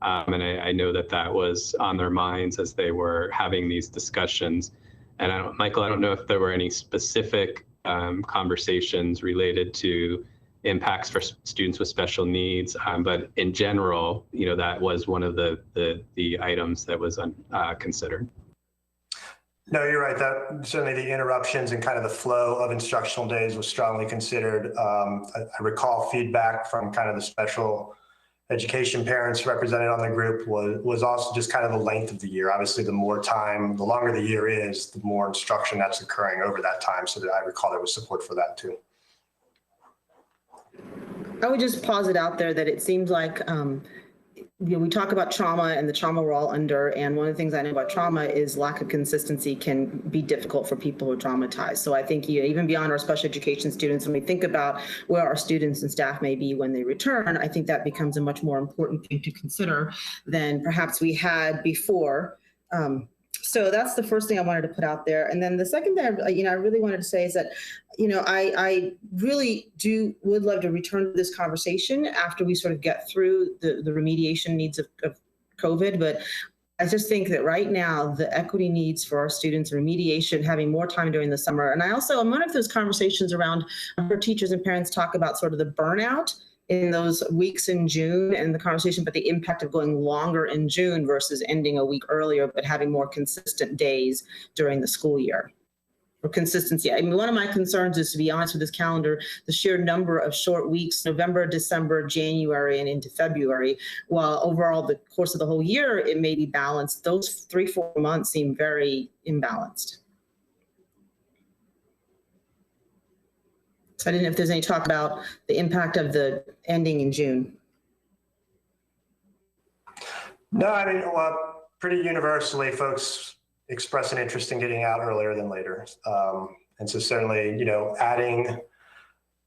And I know that was on their minds as they were having these discussions. And Michael, I don't know if there were any specific conversations related to impacts for students with special needs, but in general, that was one of the items that was considered. No, you're right. That certainly the interruptions and kind of the flow of instructional days was strongly considered. I recall feedback from kind of the special education parents represented on the group was also just kind of the length of the year. Obviously, the longer the year is, the more instruction that's occurring over that time. So that I recall there was support for that too. I would just posit out there that it seems like, we talk about trauma and the trauma we're all under. And one of the things I know about trauma is lack of consistency can be difficult for people who are traumatized. So I think even beyond our special education students, when we think about where our students and staff may be when they return, I think that becomes a much more important thing to consider than perhaps we had before. So that's the first thing I wanted to put out there. And then the second thing, I really wanted to say is that, I really would love to return to this conversation after we sort of get through the remediation needs of COVID. But I just think that right now, the equity needs for our students, remediation, having more time during the summer. And I'm one of those conversations around where teachers and parents talk about sort of the burnout in those weeks in June and the conversation about the impact of going longer in June versus ending a week earlier, but having more consistent days during the school year. Or consistency. I mean, one of my concerns is, to be honest with this calendar, the sheer number of short weeks, November, December, January, and into February, while overall the course of the whole year, it may be balanced. Those 3-4 months seem very imbalanced. So I didn't know if there's any talk about the impact of the ending in June. No, I mean, pretty universally, folks express an interest in getting out earlier than later. And so certainly, adding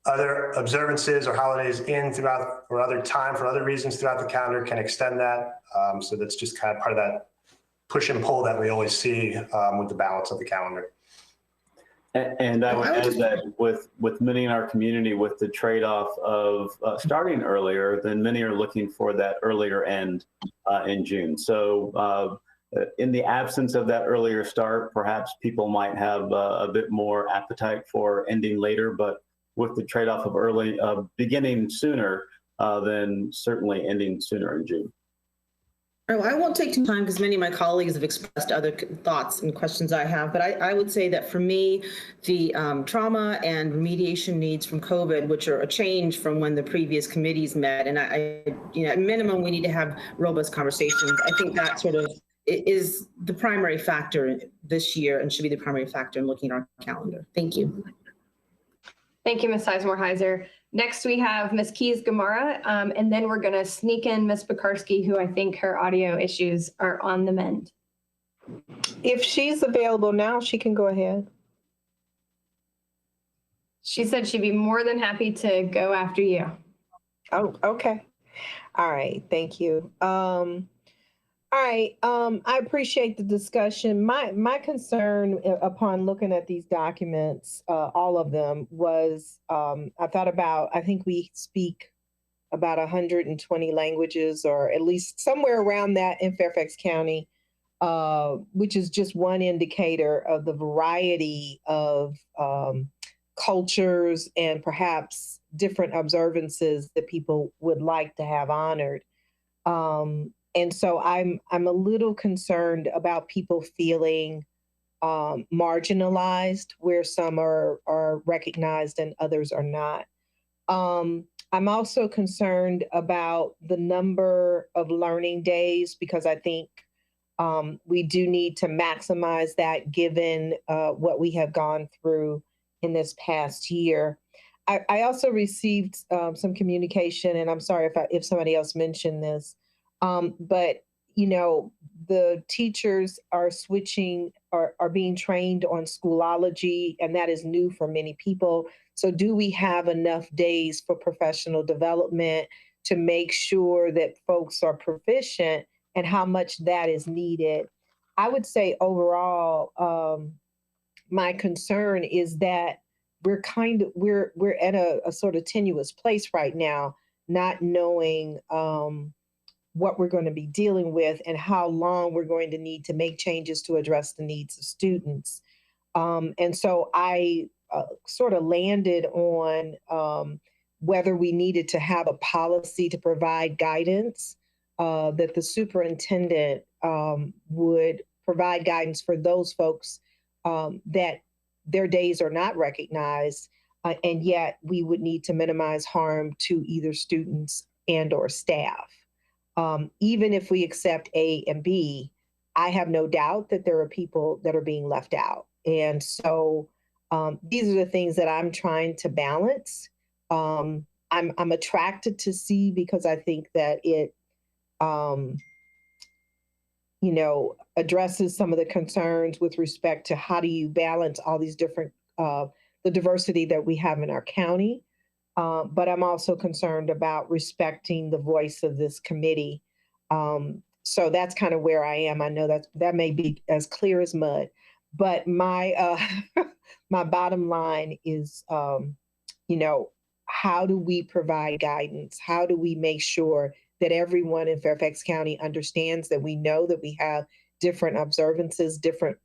other observances or holidays in throughout, or other time for other reasons throughout the calendar can extend that. So that's just kind of part of that push and pull that we always see with the balance of the calendar. And I would add that with many in our community, with the trade-off of starting earlier, then many are looking for that earlier end in June. So in the absence of that earlier start, perhaps people might have a bit more appetite for ending later, but with the trade-off of early beginning sooner, then certainly ending sooner in June. Oh, I won't take too time because many of my colleagues have expressed other thoughts and questions I have, but I would say that for me, the trauma and remediation needs from COVID, which are a change from when the previous committees met, and at minimum, we need to have robust conversations. I think that sort of is the primary factor this year and should be the primary factor in looking at our calendar. Thank you. Thank you, Ms. Sizemore-Heiser. Next, we have Ms. Keys-Gamarra, and then we're going to sneak in Ms. Pekarsky, who I think her audio issues are on the mend. If she's available now, she can go ahead. She said she'd be more than happy to go after you. Oh, okay. All right. Thank you. All right. I appreciate the discussion. My concern upon looking at these documents, all of them, was I think we speak about 120 languages, or at least somewhere around that in Fairfax County, which is just one indicator of the variety of cultures and perhaps different observances that people would like to have honored. And so I'm a little concerned about people feeling marginalized, where some are recognized and others are not. I'm also concerned about the number of learning days, because I think we do need to maximize that given what we have gone through in this past year. I also received some communication, and I'm sorry if somebody else mentioned this, but the teachers are are being trained on Schoolology, and that is new for many people. So do we have enough days for professional development to make sure that folks are proficient, and how much that is needed? I would say overall, my concern is that we're at a sort of tenuous place right now, not knowing what we're going to be dealing with and how long we're going to need to make changes to address the needs of students. And so I sort of landed on whether we needed to have a policy to provide guidance, that the superintendent would provide guidance for those folks that their days are not recognized, and yet we would need to minimize harm to either students and or staff. Even if we accept A and B, I have no doubt that there are people that are being left out. And so these are the things that I'm trying to balance. I'm attracted to C because I think that it, addresses some of the concerns with respect to how do you balance all these different, the diversity that we have in our county. But I'm also concerned about respecting the voice of this committee. So that's kind of where I am. I know that may be as clear as mud, but my my bottom line is, how do we provide guidance? How do we make sure that everyone in Fairfax County understands that we know that we have different observances, different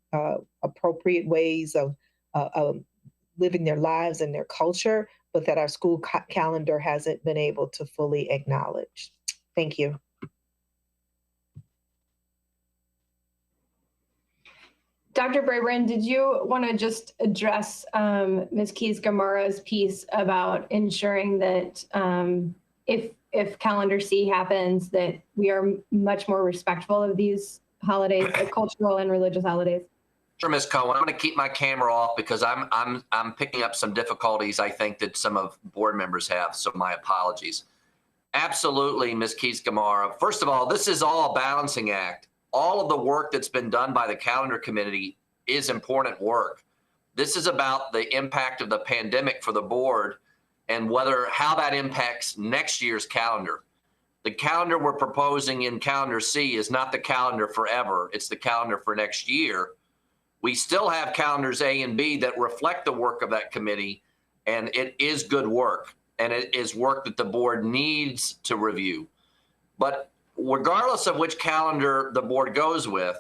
appropriate ways of living their lives and their culture, but that our school calendar hasn't been able to fully acknowledge. Thank you. Dr. Brabrand, did you want to just address Ms. Keys-Gamarra's piece about ensuring that if calendar C happens, that we are much more respectful of these holidays, cultural and religious holidays? Sure, Ms. Cohen. I'm going to keep my camera off because I'm picking up some difficulties I think that some of board members have, so my apologies. Absolutely, Ms. Keys-Gamarra. First of all, this is all a balancing act. All of the work that's been done by the calendar committee is important work. This is about the impact of the pandemic for the board and how that impacts next year's calendar. The calendar we're proposing in calendar C is not the calendar forever. It's the calendar for next year. We still have calendars A and B that reflect the work of that committee, and it is good work, and it is work that the board needs to review. But regardless of which calendar the board goes with,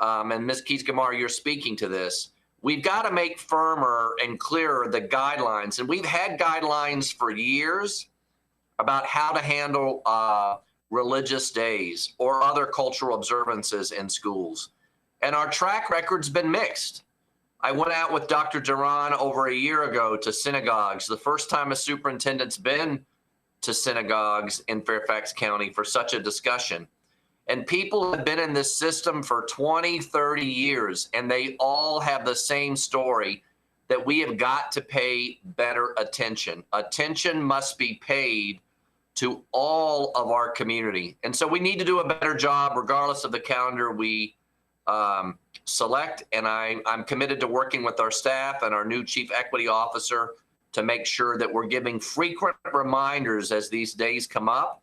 and Ms. Keys-Gamarra, you're speaking to this, we've got to make firmer and clearer the guidelines. And we've had guidelines for years about how to handle religious days or other cultural observances in schools. And our track record's been mixed. I went out with Dr. Duran over a year ago to synagogues, the first time a superintendent's been to synagogues in Fairfax County for such a discussion. And people have been in this system for 20, 30 years, and they all have the same story, that we have got to pay better attention. Attention must be paid to all of our community. And so we need to do a better job regardless of the calendar we select. And I'm committed to working with our staff and our new Chief Equity Officer to make sure that we're giving frequent reminders as these days come up,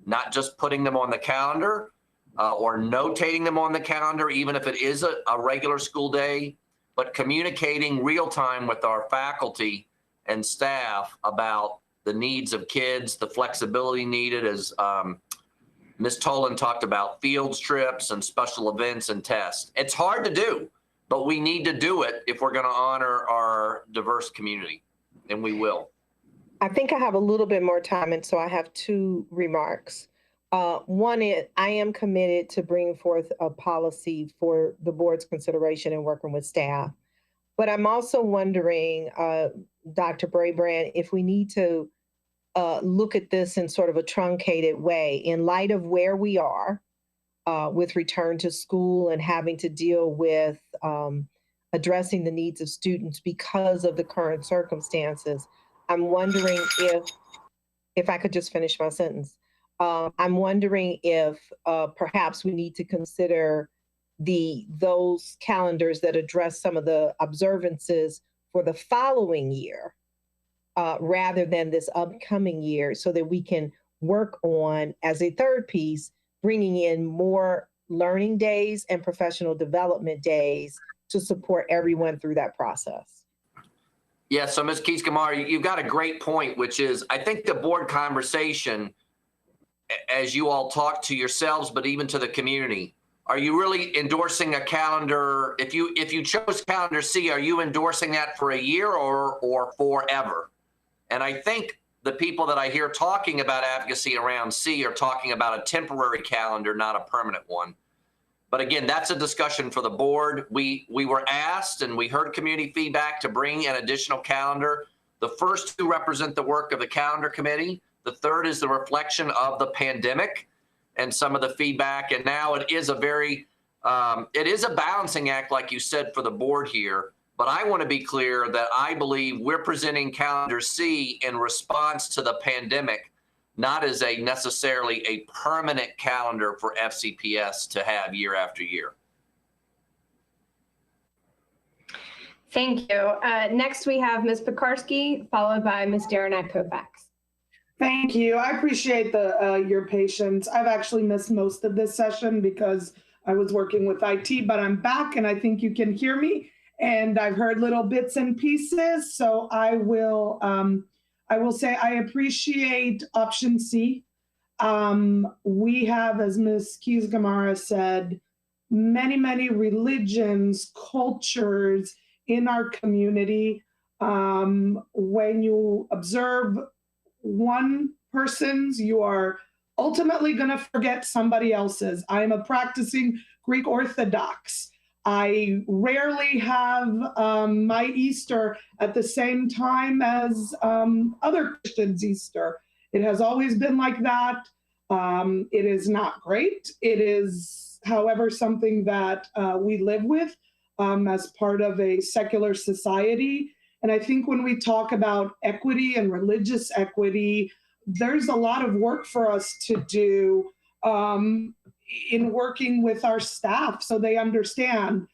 not just putting them on the calendar or notating them on the calendar, even if it is a regular school day, but communicating real time with our faculty and staff about the needs of kids, the flexibility needed, as Ms. Tolan talked about, field trips and special events and tests. It's hard to do, but we need to do it if we're going to honor our diverse community, and we will. I think I have a little bit more time, and so I have two remarks. One is I am committed to bringing forth a policy for the board's consideration and working with staff. But I'm also wondering, Dr. Brabrand, if we need to look at this in sort of a truncated way in light of where we are with return to school and having to deal with addressing the needs of students because of the current circumstances. I'm wondering if I could just finish my sentence. I'm wondering if perhaps we need to consider those calendars that address some of the observances for the following year rather than this upcoming year, so that we can work on, as a third piece, bringing in more learning days and professional development days to support everyone through that process. Yeah, so Ms. Keys-Gamarra, you've got a great point, which is I think the board conversation, as you all talk to yourselves, but even to the community, are you really endorsing a calendar? If you chose calendar C, are you endorsing that for a year or forever? And I think the people that I hear talking about advocacy around C are talking about a temporary calendar, not a permanent one. But again, that's a discussion for the board. We were asked and we heard community feedback to bring an additional calendar. The first two represent the work of the calendar committee. The third is the reflection of the pandemic and some of the feedback. And now it is a balancing act, like you said, for the board here. But I want to be clear that I believe we're presenting calendar C in response to the pandemic, not as necessarily a permanent calendar for FCPS to have year after year. Thank you. Next, we have Ms. Pekarsky, followed by Ms. Derenak Kofax. Thank you. I appreciate your patience. I've actually missed most of this session because I was working with IT, but I'm back and I think you can hear me. And I've heard little bits and pieces, so I will say I appreciate option C. We have, as Ms. Keys-Gamarra said, many religions, cultures in our community. When you observe one person's, you are ultimately going to forget somebody else's. I am a practicing Greek Orthodox. I rarely have my Easter at the same time as other Christians' Easter. It has always been like that. It is not great. It is, however, something that we live with as part of a secular society. And I think when we talk about equity and religious equity, there's a lot of work for us to do in working with our staff so they understand.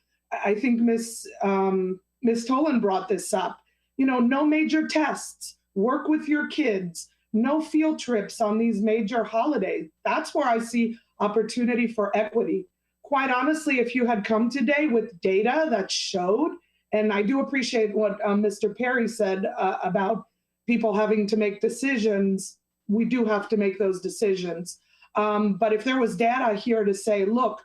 I think Ms. Tolan brought this up. No major tests, work with your kids, no field trips on these major holidays. That's where I see opportunity for equity. quite honestly, if you had come today with data that showed, and I do appreciate what Mr. Perry said about people having to make decisions, we do have to make those decisions. But if there was data here to say, look,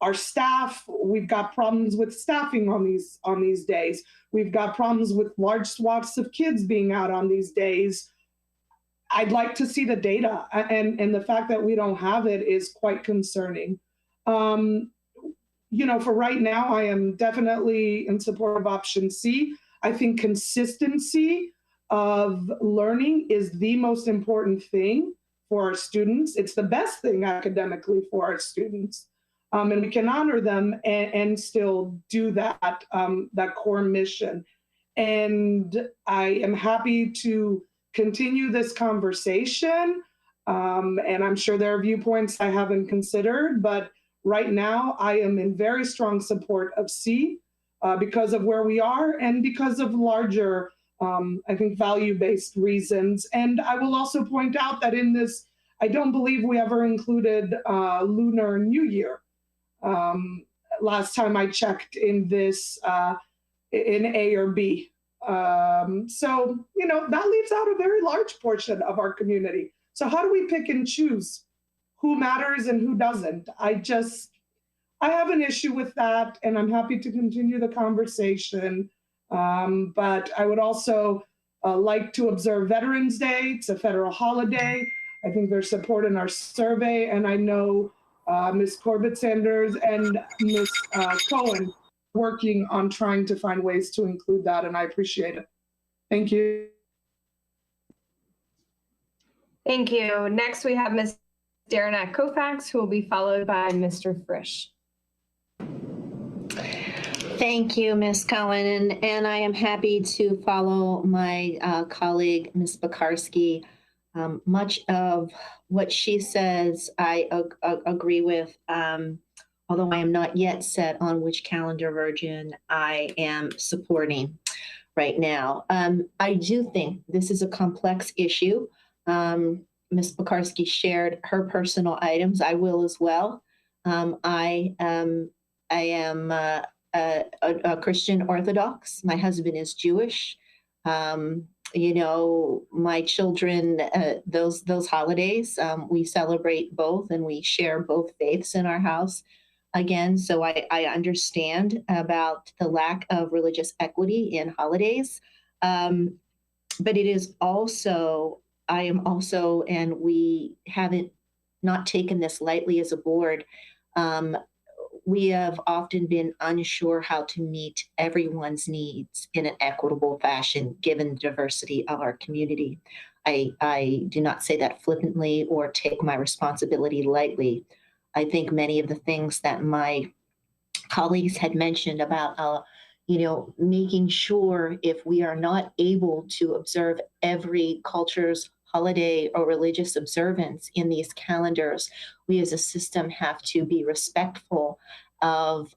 our staff, we've got problems with staffing on these days. We've got problems with large swaths of kids being out on these days. I'd like to see the data, and the fact that we don't have it is quite concerning. You know, for right now, I am definitely in support of option C. I think consistency of learning is the most important thing for our students. It's the best thing academically for our students. And we can honor them and still do that, that core mission. And I am happy to continue this conversation. And I'm sure there are viewpoints I haven't considered, but right now I am in very strong support of C because of where we are and because of larger, I think, value-based reasons. And I will also point out that in this, I don't believe we ever included Lunar New Year. Last time I checked in this, in A or B. So, you know, that leaves out a very large portion of our community. So how do we pick and choose who matters and who doesn't? I have an issue with that, and I'm happy to continue the conversation. But I would also like to observe Veterans Day. It's a federal holiday. I think there's support in our survey, and I know Ms. Corbett Sanders and Ms. Cohen working on trying to find ways to include that, and I appreciate it. Thank you. Thank you. Next, we have Ms. Darana Kofax, who will be followed by Mr. Frisch. Thank you, Ms. Cohen, and I am happy to follow my colleague, Ms. Pekarsky. Much of what she says, I agree with, although I am not yet set on which calendar version I am supporting right now. I do think this is a complex issue. Ms. Pekarsky shared her personal items. I will as well. I am a Christian Orthodox. My husband is Jewish. You know, my children, those holidays, we celebrate both and we share both faiths in our house. Again, so I understand about the lack of religious equity in holidays. But it is also, I am also, and we haven't not taken this lightly as a board, we have often been unsure how to meet everyone's needs in an equitable fashion, given the diversity of our community. I do not say that flippantly or take my responsibility lightly. I think many of the things that my colleagues had mentioned about, you know, making sure if we are not able to observe every culture's holiday or religious observance in these calendars, we as a system have to be respectful of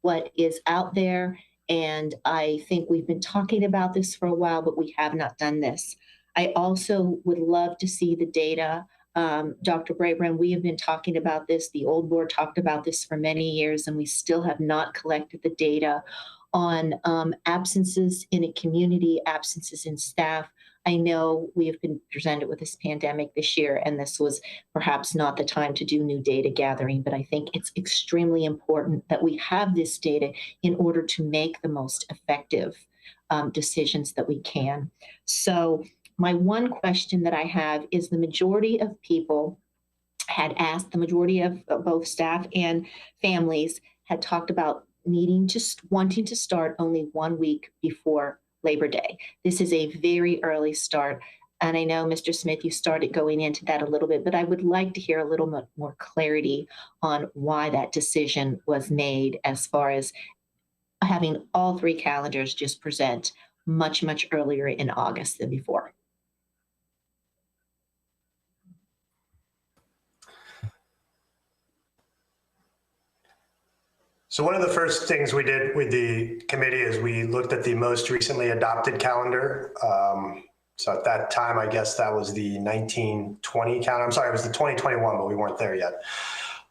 what is out there. And I think we've been talking about this for a while, but we have not done this. I also would love to see the data. Dr. Brabrand, we have been talking about this. The old board talked about this for many years, and we still have not collected the data on absences in a community, absences in staff. I know we have been presented with this pandemic this year, and this was perhaps not the time to do new data gathering, but I think it's extremely important that we have this data in order to make the most effective decisions that we can. So my one question that I have is the majority of people had asked, the majority of both staff and families had talked about wanting to start only 1 week before Labor Day. This is a very early start. And I know, Mr. Smith, you started going into that a little bit, but I would like to hear a little bit more clarity on why that decision was made as far as having all three calendars just present much, much earlier in August than before. So one of the first things we did with the committee is we looked at the most recently adopted calendar. So at that time, I guess that was the 1920 calendar. I'm sorry, it was the 2021, but we weren't there yet.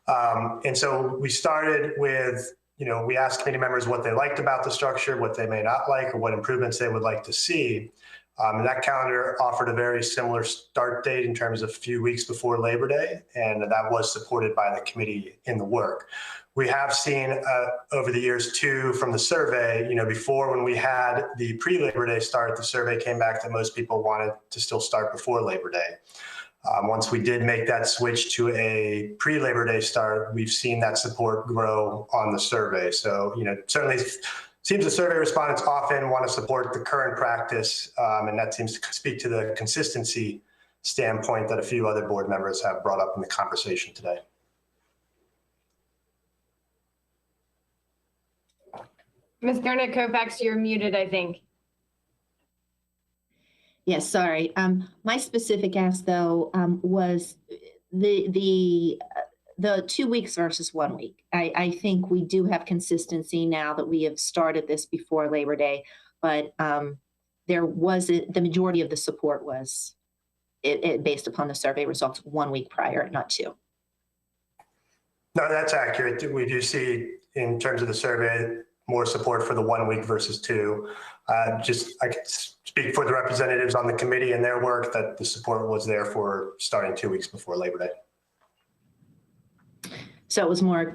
And so we started with, we asked committee members what they liked about the structure, what they may not like, or what improvements they would like to see. And that calendar offered a very similar start date in terms of a few weeks before Labor Day, and that was supported by the committee in the work. We have seen over the years too, from the survey, before when we had the pre-Labor Day start, the survey came back that most people wanted to still start before Labor Day. Once we did make that switch to a pre-Labor Day start, we've seen that support grow on the survey. So, certainly seems the survey respondents often want to support the current practice, and that seems to speak to the consistency standpoint that a few other board members have brought up in the conversation today. Ms. Garnett Kovacs, you're muted, I think. Yes, sorry. My specific ask though was the 2 weeks versus 1 week. I think we do have consistency now that we have started this before Labor Day, but the majority of the support was based upon the survey results 1 week prior, not 2. No, that's accurate. We do see in terms of the survey more support for the 1 week versus 2. I can speak for the representatives on the committee and their work that the support was there for starting 2 weeks before Labor Day. So it was more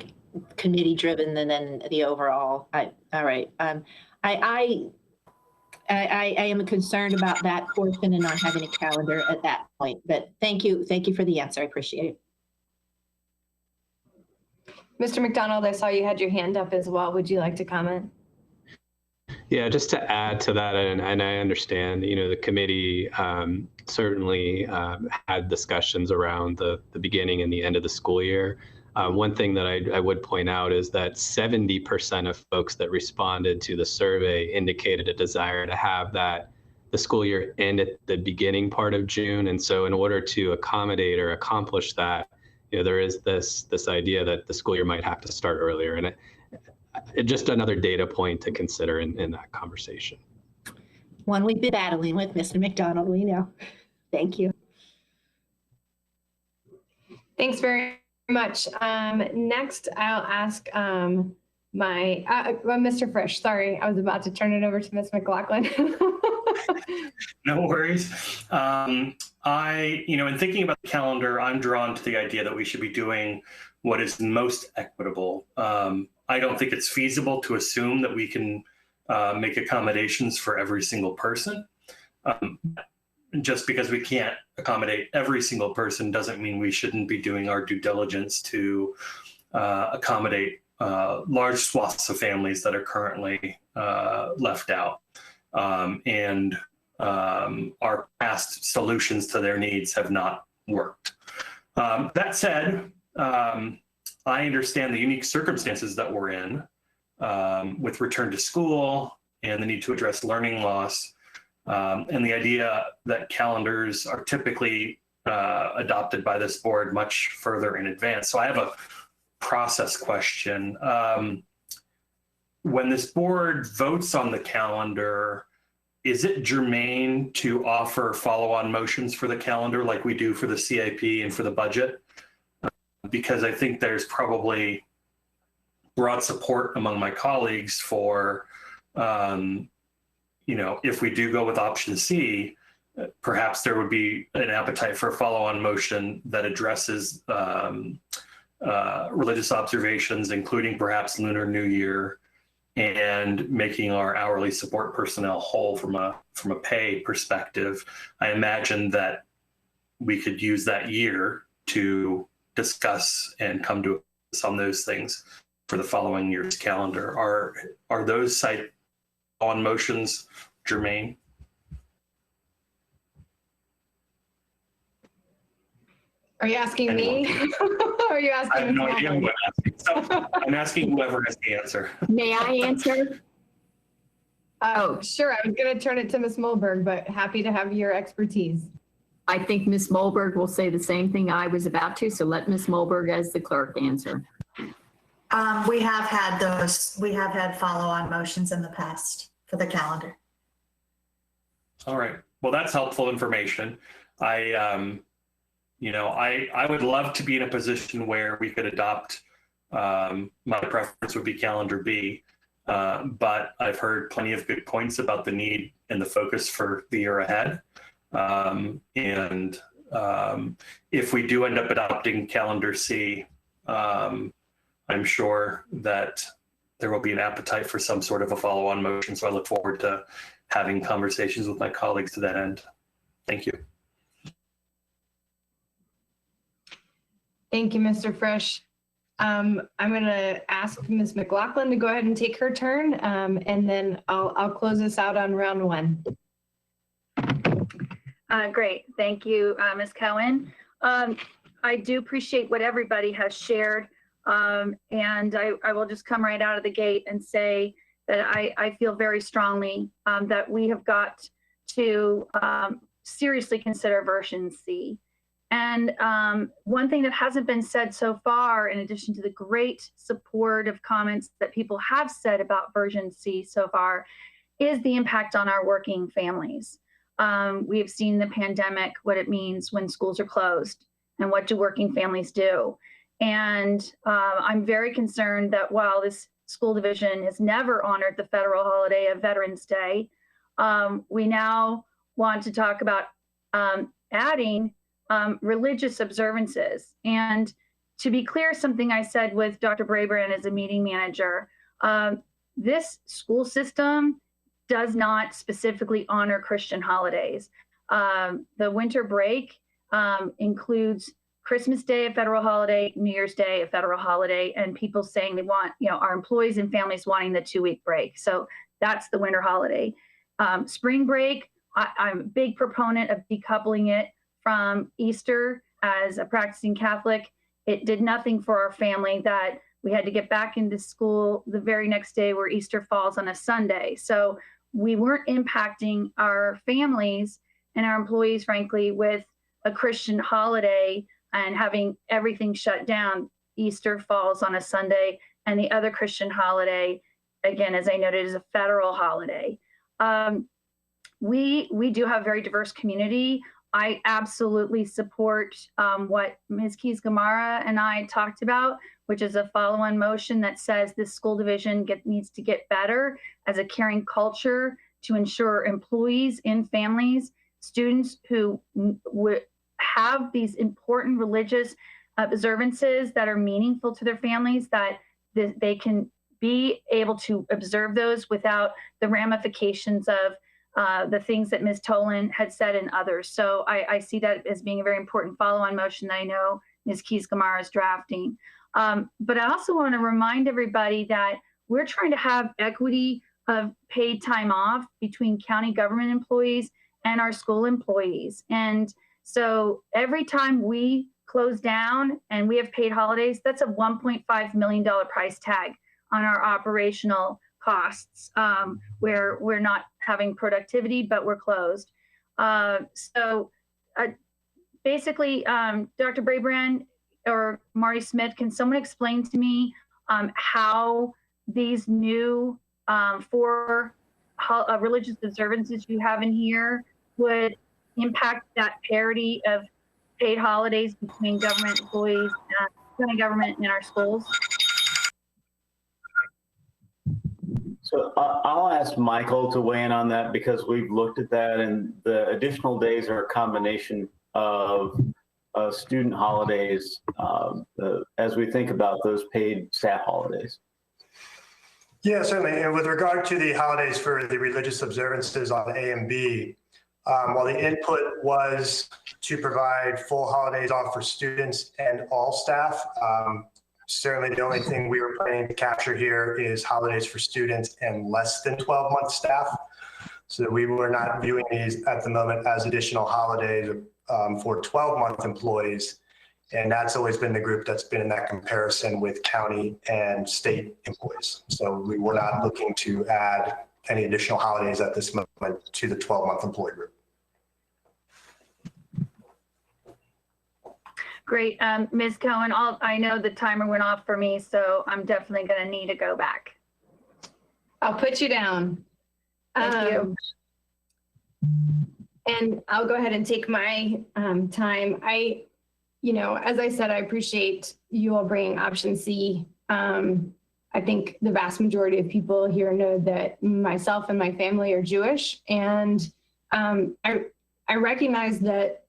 committee driven than the overall. All right. I am concerned about that portion and not having a calendar at that point. But thank you for the answer. I appreciate it. Mr. McDonald, I saw you had your hand up as well. Would you like to comment? Yeah, just to add to that, and I understand, the committee certainly had discussions around the beginning and the end of the school year. One thing that I would point out is that 70% of folks that responded to the survey indicated a desire to have the school year end at the beginning part of June. And so in order to accommodate or accomplish that, there is this idea that the school year might have to start earlier. And it just another data point to consider in that conversation. One we've been battling with, Mr. McDonald, we know. Thank you. Thanks very much. Next, I'll ask Mr. Frisch. Sorry, I was about to turn it over to Ms. McLaughlin. No worries. In thinking about the calendar, I'm drawn to the idea that we should be doing what is most equitable. I don't think it's feasible to assume that we can make accommodations for every single person. Just because we can't accommodate every single person doesn't mean we shouldn't be doing our due diligence to accommodate large swaths of families that are currently left out. And our past solutions to their needs have not worked. That said, I understand the unique circumstances that we're in with return to school and the need to address learning loss, and the idea that calendars are typically adopted by this board much further in advance. So I have a process question. When this board votes on the calendar, is it germane to offer follow-on motions for the calendar like we do for the CIP and for the budget? Because I think there's probably broad support among my colleagues for, if we do go with option C, perhaps there would be an appetite for a follow-on motion that addresses religious observations, including perhaps Lunar New Year, and making our hourly support personnel whole from a pay perspective. I imagine that we could use that year to discuss and come to some of those things for the following year's calendar. Are those site on motions germane? Are you asking me? Or are you asking? I have no idea who I'm asking. So I'm asking whoever has the answer. May I answer? Oh, sure. I was going to turn it to Ms. Mulberg, but happy to have your expertise. I think Ms. Mulberg will say the same thing I was about to, so let Ms. Mulberg as the clerk answer. We have had follow-on motions in the past for the calendar. All right. Well, that's helpful information. I would love to be in a position where we could adopt, my preference would be calendar B. But I've heard plenty of good points about the need and the focus for the year ahead. If we do end up adopting calendar C, I'm sure that there will be an appetite for some sort of a follow-on motion. So I look forward to having conversations with my colleagues to that end. Thank you. Thank you, Mr. Frisch. I'm going to ask Ms. McLaughlin to go ahead and take her turn, and then I'll close this out on round one. Great. Thank you, Ms. Cohen. I do appreciate what everybody has shared. And I will just come right out of the gate and say that I feel very strongly that we have got to seriously consider version C. And one thing that hasn't been said so far, in addition to the great supportive comments that people have said about version C so far, is the impact on our working families. We have seen the pandemic, what it means when schools are closed, and what do working families do. And I'm very concerned that while this school division has never honored the federal holiday of Veterans Day, we now want to talk about adding religious observances. And to be clear, something I said with Dr. Brabrand as a meeting manager, this school system does not specifically honor Christian holidays. The winter break includes Christmas Day, a federal holiday, New Year's Day, a federal holiday, and people saying they want, our employees and families wanting the 2-week break. So that's the winter holiday. Spring break, I'm a big proponent of decoupling it from Easter. As a practicing Catholic, it did nothing for our family that we had to get back into school the very next day where Easter falls on a Sunday. So we weren't impacting our families and our employees, frankly, with a Christian holiday and having everything shut down. Easter falls on a Sunday, and the other Christian holiday, again, as I noted, is a federal holiday. We do have a very diverse community. I absolutely support what Ms. Keys-Gamarra and I talked about, which is a follow-on motion that says this school division needs to get better as a caring culture to ensure employees and families, students who would have these important religious observances that are meaningful to their families, that they can be able to observe those without the ramifications of the things that Ms. Tolan had said and others. So I see that as being a very important follow-on motion that I know Ms. Keys-Gamarra is drafting. But I also want to remind everybody that we're trying to have equity of paid time off between county government employees and our school employees. And so every time we close down and we have paid holidays, that's a $1.5 million price tag on our operational costs, where we're not having productivity, but we're closed. Basically, Dr. Brabrand or Marty Smith, can someone explain to me how these new 4 religious observances you have in here would impact that parity of paid holidays between government employees, county government, and our schools? So I'll ask Michael to weigh in on that, because we've looked at that, and the additional days are a combination of student holidays as we think about those paid staff holidays. Yeah, certainly. And with regard to the holidays for the religious observances on A and B, while the input was to provide full holidays off for students and all staff, certainly the only thing we were planning to capture here is holidays for students and less than 12-month staff. So we were not viewing these at the moment as additional holidays for 12-month employees. And that's always been the group that's been in that comparison with county and state employees. So we were not looking to add any additional holidays at this moment to the 12-month employee group. Great. Ms. Cohen, I know the timer went off for me, so I'm definitely going to need to go back. I'll put you down. Thank you. And I'll go ahead and take my time. As I said, I appreciate you all bringing option C. I think the vast majority of people here know that myself and my family are Jewish, and I recognize that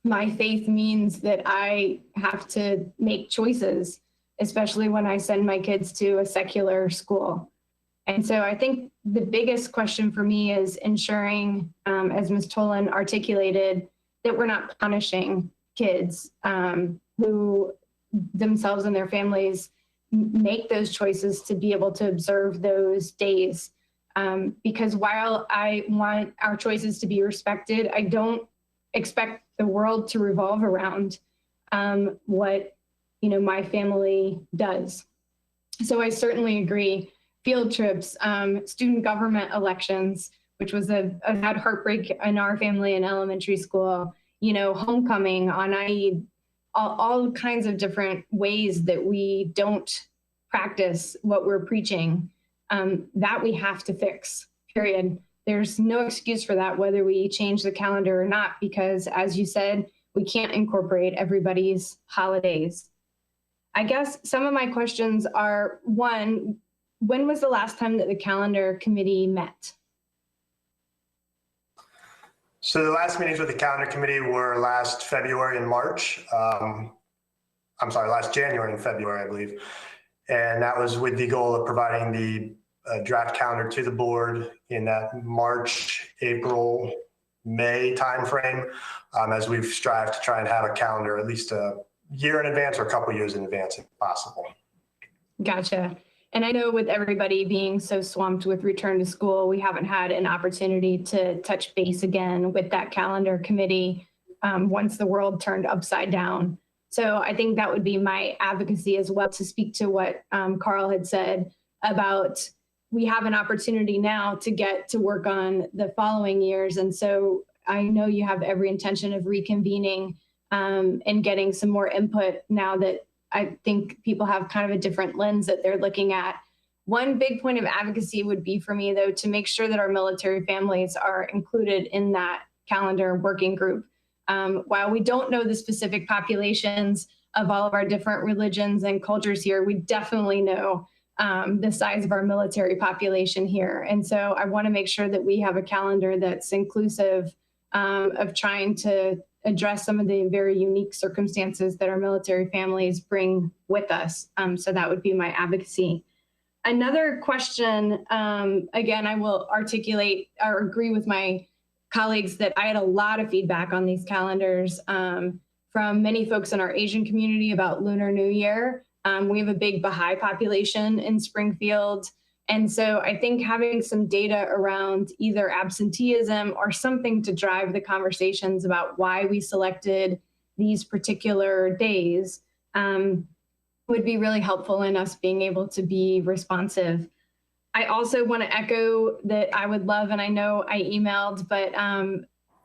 my faith means that I have to make choices, especially when I send my kids to a secular school. And so I think the biggest question for me is ensuring, as Ms. Tolan articulated, that we're not punishing kids who themselves and their families make those choices to be able to observe those days. Because while I want our choices to be respected, I don't expect the world to revolve around what my family does. So I certainly agree. Field trips, student government elections, which was a had heartbreak in our family in elementary school, homecoming on Eid, all kinds of different ways that we don't practice what we're preaching, that we have to fix, period. There's no excuse for that, whether we change the calendar or not, because as you said, we can't incorporate everybody's holidays. I guess some of my questions are, one, when was the last time that the calendar committee met? So the last meetings with the calendar committee were last February and March. Last January and February, I believe. And that was with the goal of providing the draft calendar to the board in that March, April, May timeframe, as we've strived to try and have a calendar at least a year in advance or a couple years in advance if possible. Gotcha. And I know with everybody being so swamped with return to school, we haven't had an opportunity to touch base again with that calendar committee once the world turned upside down. So I think that would be my advocacy as well, to speak to what Carl had said about we have an opportunity now to get to work on the following years. And so I know you have every intention of reconvening and getting some more input now that I think people have kind of a different lens that they're looking at. One big point of advocacy would be for me, though, to make sure that our military families are included in that calendar working group. While we don't know the specific populations of all of our different religions and cultures here, we definitely know the size of our military population here. And so I want to make sure that we have a calendar that's inclusive of trying to address some of the very unique circumstances that our military families bring with us. So that would be my advocacy. Another question, again, I will articulate or agree with my colleagues that I had a lot of feedback on these calendars from many folks in our Asian community about Lunar New Year. We have a big Baha'i population in Springfield. And so I think having some data around either absenteeism or something to drive the conversations about why we selected these particular days would be really helpful in us being able to be responsive. I also want to echo that I would love, and I know I emailed, but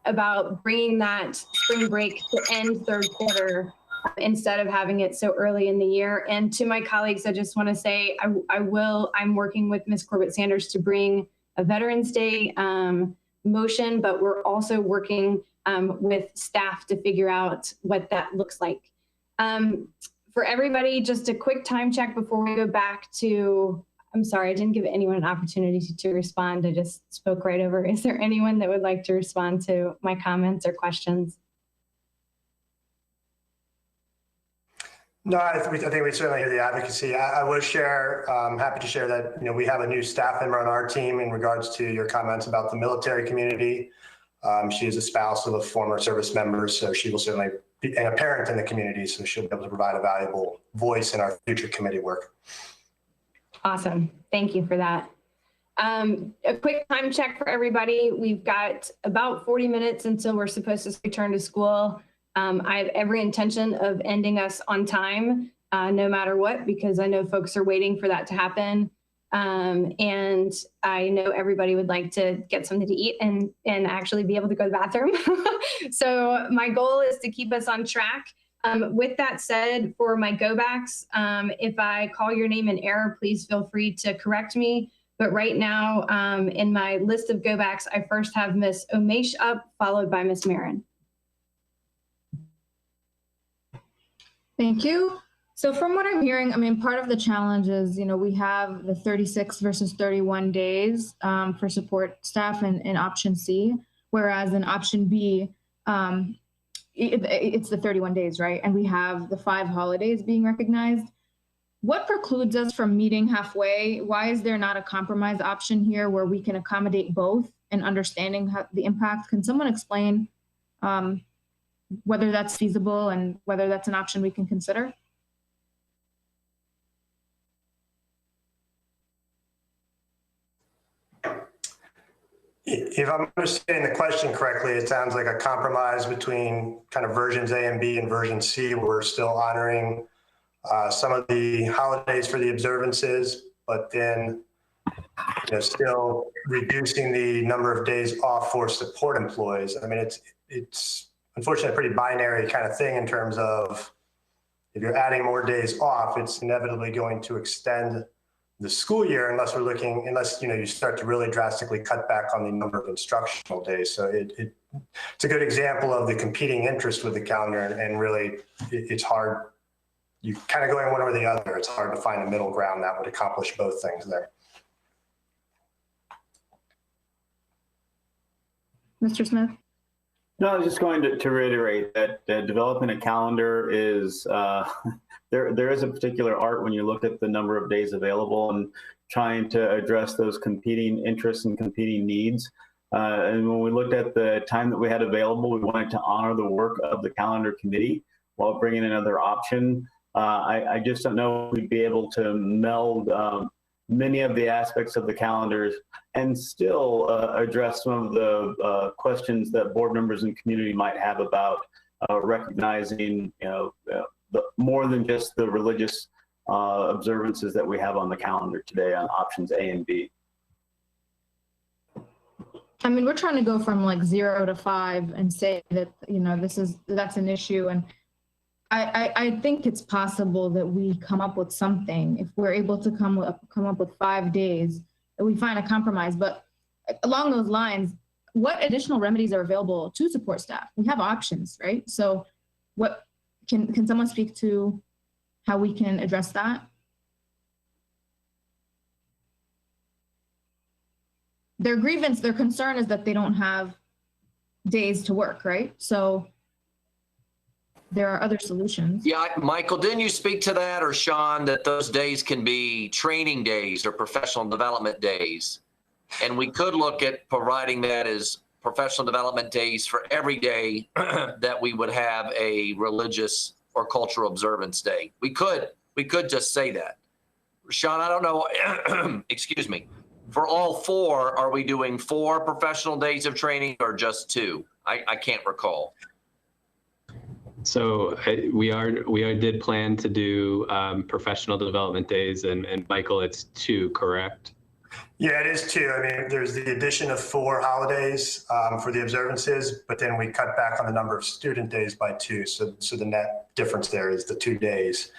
about bringing that spring break to end third quarter instead of having it so early in the year. And to my colleagues, I just want to say I'm working with Ms. Corbett Sanders to bring a Veterans Day motion, but we're also working with staff to figure out what that looks like. For everybody, just a quick time check before we go back to, I'm sorry, I didn't give anyone an opportunity to respond. I just spoke right over. Is there anyone that would like to respond to my comments or questions? No, I think we certainly hear the advocacy. I will share, happy to share that, we have a new staff member on our team in regards to your comments about the military community. She is a spouse of a former service member, so she will certainly be a parent in the community, so she'll be able to provide a valuable voice in our future committee work. Awesome. Thank you for that. A quick time check for everybody. We've got about 40 minutes until we're supposed to return to school. I have every intention of ending us on time, no matter what, because I know folks are waiting for that to happen. And I know everybody would like to get something to eat and actually be able to go to the bathroom. So my goal is to keep us on track. With that said, for my go backs, if I call your name in error, please feel free to correct me. But right now, in my list of go backs, I first have Ms. Omesh up, followed by Ms. Marin. Thank you. So from what I'm hearing, I mean, part of the challenge is, we have the 36 versus 31 days for support staff in option C, whereas in option B, it's the 31 days, right? And we have the 5 holidays being recognized. What precludes us from meeting halfway? Why is there not a compromise option here where we can accommodate both and understanding the impact? Can someone explain whether that's feasible and whether that's an option we can consider? If I'm understanding the question correctly, it sounds like a compromise between kind of versions A and B and version C. We're still honoring some of the holidays for the observances, but then still reducing the number of days off for support employees. I mean, it's unfortunately a pretty binary kind of thing in terms of if you're adding more days off, it's inevitably going to extend the school year unless you start to really drastically cut back on the number of instructional days. So it's a good example of the competing interest with the calendar, and really it's hard. You kind of going one or the other. It's hard to find a middle ground that would accomplish both things there. Mr. Smith? No, I was just going to reiterate that developing a calendar is, there is a particular art when you look at the number of days available and trying to address those competing interests and competing needs. And when we looked at the time that we had available, we wanted to honor the work of the calendar committee while bringing in another option. I just don't know if we'd be able to meld many of the aspects of the calendars and still address some of the questions that board members and community might have about recognizing, more than just the religious observances that we have on the calendar today on options A and B. I mean, we're trying to go from like 0 to 5 and say that, that's an issue. And I think it's possible that we come up with something if we're able to come up with 5 days, that we find a compromise. But along those lines, what additional remedies are available to support staff? We have options, right? So what can someone speak to how we can address that? Their concern is that they don't have days to work, right? So there are other solutions. Yeah, Michael, didn't you speak to that, or Sean, that those days can be training days or professional development days? And we could look at providing that as professional development days for every day that we would have a religious or cultural observance day. We could just say that. Sean, I don't know, excuse me. For all 4, are we doing 4 professional days of training or just 2? I can't recall. So we did plan to do professional development days, and Michael, it's 2, correct? Yeah, it is 2. I mean, there's the addition of 4 holidays for the observances, but then we cut back on the number of student days by 2. So the net difference there is the 2 days.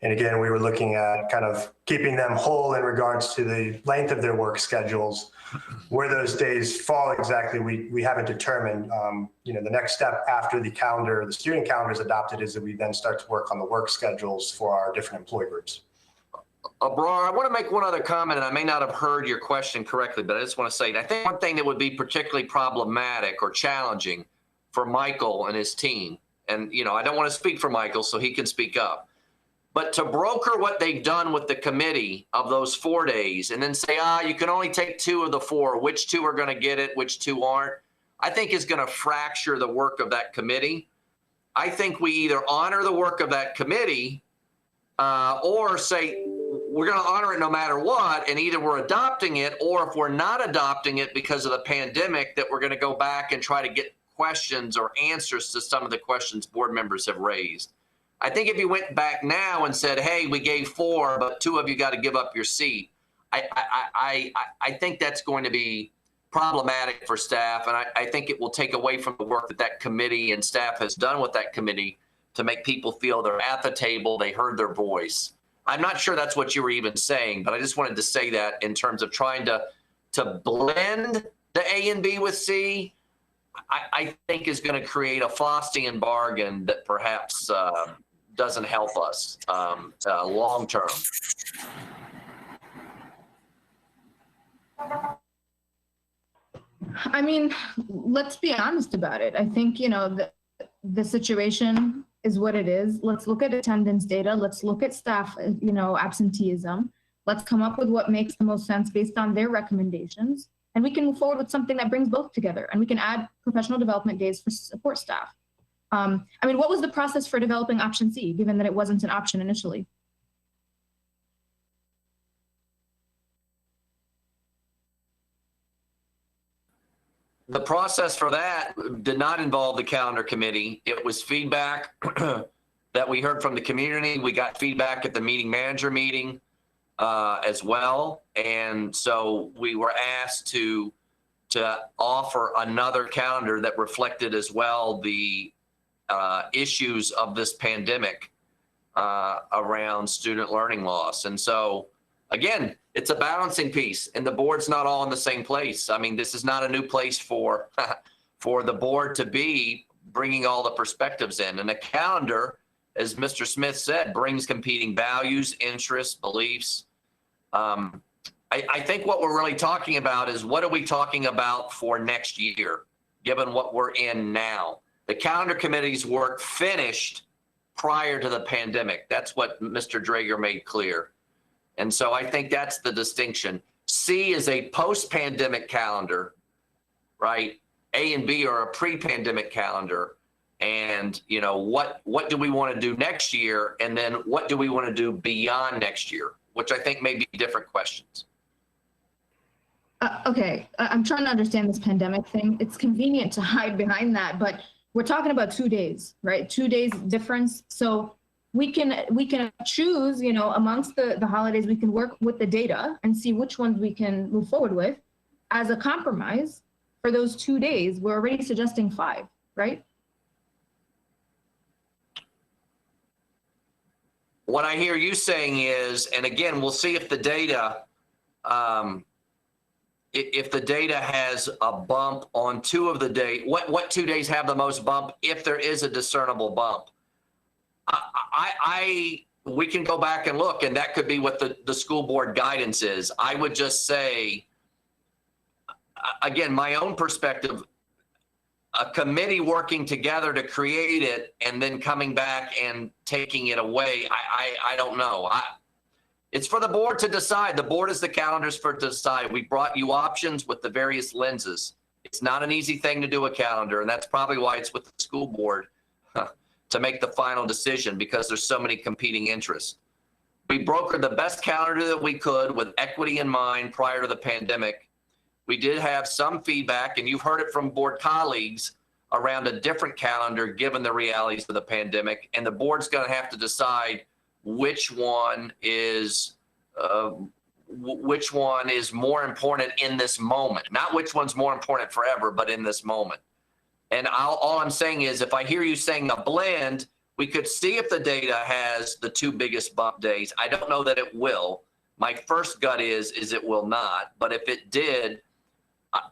And again, we were looking at kind of keeping them whole in regards to the length of their work schedules. Where those days fall exactly, we haven't determined. The next step after the student calendar is adopted, is that we then start to work on the work schedules for our different employee groups. Abrar, I want to make one other comment, and I may not have heard your question correctly, but I just want to say, I think one thing that would be particularly problematic or challenging for Michael and his team, and I don't want to speak for Michael, so he can speak up, but to broker what they've done with the committee of those 4 days and then say, you can only take 2 of the 4, which 2 are going to get it, which 2 aren't, I think is going to fracture the work of that committee. I think we either honor the work of that committee or say we're going to honor it no matter what, and either we're adopting it, or if we're not adopting it because of the pandemic, that we're going to go back and try to get questions or answers to some of the questions board members have raised. I think if you went back now and said, hey, we gave 4, but 2 of you got to give up your seat, I think that's going to be problematic for staff. And I think it will take away from the work that committee and staff has done with that committee to make people feel they're at the table, they heard their voice. I'm not sure that's what you were even saying, but I just wanted to say that in terms of trying to blend the A and B with C, I think is going to create a Faustian bargain that perhaps doesn't help us long term. I mean, let's be honest about it. I think, you know, the situation is what it is. Let's look at attendance data. Let's look at staff, you know, absenteeism. Let's come up with what makes the most sense based on their recommendations. And we can move forward with something that brings both together. And we can add professional development days for support staff. I mean, what was the process for developing option C, given that it wasn't an option initially? The process for that did not involve the calendar committee. It was feedback that we heard from the community. We got feedback at the meeting manager meeting as well. And so we were asked to offer another calendar that reflected as well the issues of this pandemic around student learning loss. And so, again, it's a balancing piece, and the board's not all in the same place. I mean, this is not a new place for for the board to be bringing all the perspectives in. And a calendar, as Mr. Smith said, brings competing values, interests, beliefs. I think what we're really talking about is what are we talking about for next year, given what we're in now. The calendar committee's work finished prior to the pandemic. That's what Mr. Drager made clear. And so I think that's the distinction. C is a post-pandemic calendar, right? A and B are a pre-pandemic calendar. And, you know, what do we want to do next year? And then what do we want to do beyond next year? Which I think may be different questions. Okay, I'm trying to understand this pandemic thing. It's convenient to hide behind that, but we're talking about 2 days, right? 2 days difference. So we can choose, you know, amongst the holidays, we can work with the data and see which ones we can move forward with as a compromise for those 2 days. We're already suggesting 5, right? What I hear you saying is, and again, we'll see if the data, if the data has a bump on 2 of the days, what 2 days have the most bump, if there is a discernible bump. We can go back and look, and that could be what the school board guidance is. I would just say, again, my own perspective, a committee working together to create it and then coming back and taking it away, I don't know. It's for the board to decide. The board is the calendars for to decide. We brought you options with the various lenses. It's not an easy thing to do a calendar, and that's probably why it's with the school board to make the final decision, because there's so many competing interests. We brokered the best calendar that we could with equity in mind prior to the pandemic. We did have some feedback, and you've heard it from board colleagues, around a different calendar given the realities of the pandemic, and the board's going to have to decide which one is more important in this moment. Not which one's more important forever, but in this moment. And all I'm saying is, if I hear you saying a blend, we could see if the data has the 2 biggest bump days. I don't know that it will. My first gut is it will not. But if it did,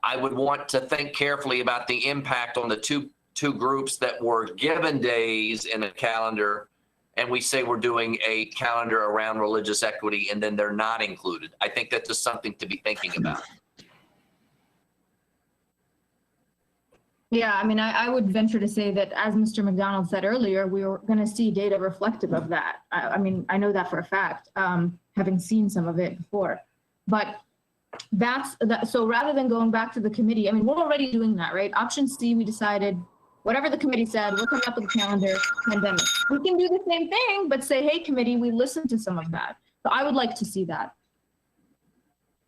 I would want to think carefully about the impact on the two groups that were given days in a calendar, and we say we're doing a calendar around religious equity, and then they're not included. I think that's just something to be thinking about. Yeah, I mean, I would venture to say that, as Mr. McDonald said earlier, we were going to see data reflective of that. I mean, I know that for a fact, having seen some of it before. But so rather than going back to the committee, I mean, we're already doing that, right? Option C, we decided, whatever the committee said, we're coming up with a calendar, pandemic. We can do the same thing, but say, hey, committee, we listened to some of that. So I would like to see that.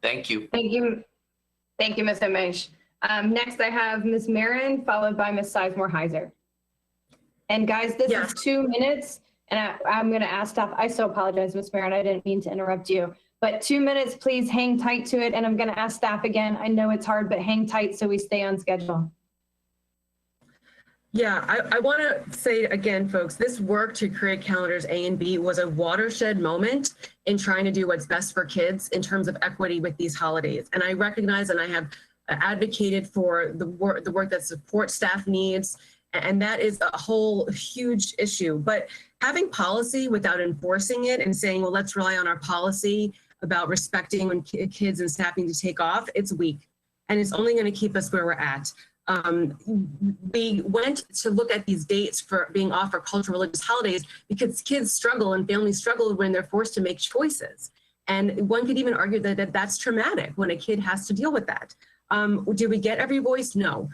Thank you. Thank you. Thank you, Ms. Omesh. Next, I have Ms. Marin, followed by Ms. Sizemore-Heiser. And guys, this is 2 minutes, and I'm going to ask staff. I so apologize, Ms. Marin. I didn't mean to interrupt you. But 2 minutes, please hang tight to it. And I'm going to ask staff again. I know it's hard, but hang tight so we stay on schedule. Yeah, I want to say again, folks, this work to create calendars A and B was a watershed moment in trying to do what's best for kids in terms of equity with these holidays. And I recognize, and I have advocated for the work that support staff needs, and that is a whole huge issue. But having policy without enforcing it and saying, well, let's rely on our policy about respecting when kids and staff need to take off, it's weak. And it's only going to keep us where we're at. We went to look at these dates for being off for cultural religious holidays because kids struggle and families struggle when they're forced to make choices. And one could even argue that that's traumatic when a kid has to deal with that. Did we get every voice? No.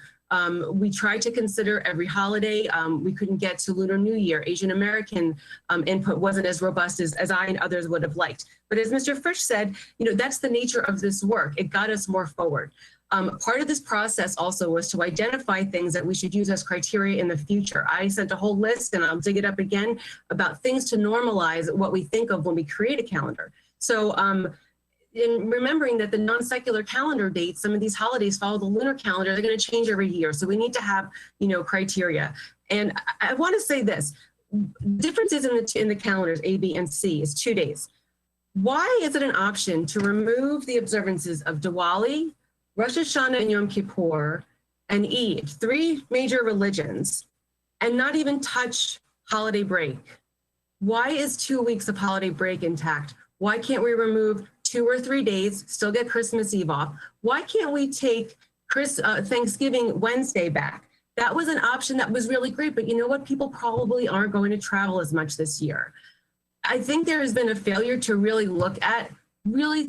We tried to consider every holiday. We couldn't get to Lunar New Year. Asian American input wasn't as robust as I and others would have liked. But as Mr. Frisch said, that's the nature of this work. It got us more forward. Part of this process also was to identify things that we should use as criteria in the future. I sent a whole list, and I'll dig it up again, about things to normalize what we think of when we create a calendar. So in remembering that the non-secular calendar dates, some of these holidays follow the lunar calendar, they're going to change every year. So we need to have, criteria. And I want to say this, differences in the calendars, A, B, and C, is 2 days. Why is it an option to remove the observances of Diwali, Rosh Hashanah and Yom Kippur, and Eid, 3 major religions, and not even touch holiday break? Why is 2 weeks of holiday break intact? Why can't we remove 2 or 3 days, still get Christmas Eve off? Why can't we take Thanksgiving Wednesday back? That was an option that was really great, but you know what? People probably aren't going to travel as much this year. I think there has been a failure to really look at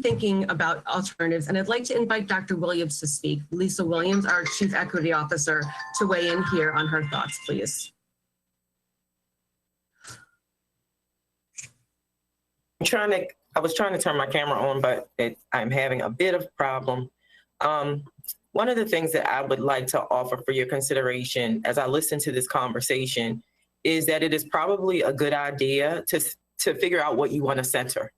thinking about alternatives. And I'd like to invite Dr. Williams to speak. Lisa Williams, our Chief Equity Officer, to weigh in here on her thoughts, please. I was trying to turn my camera on, but I'm having a bit of problem. One of the things that I would like to offer for your consideration as I listen to this conversation is that it is probably a good idea to figure out what you want to center,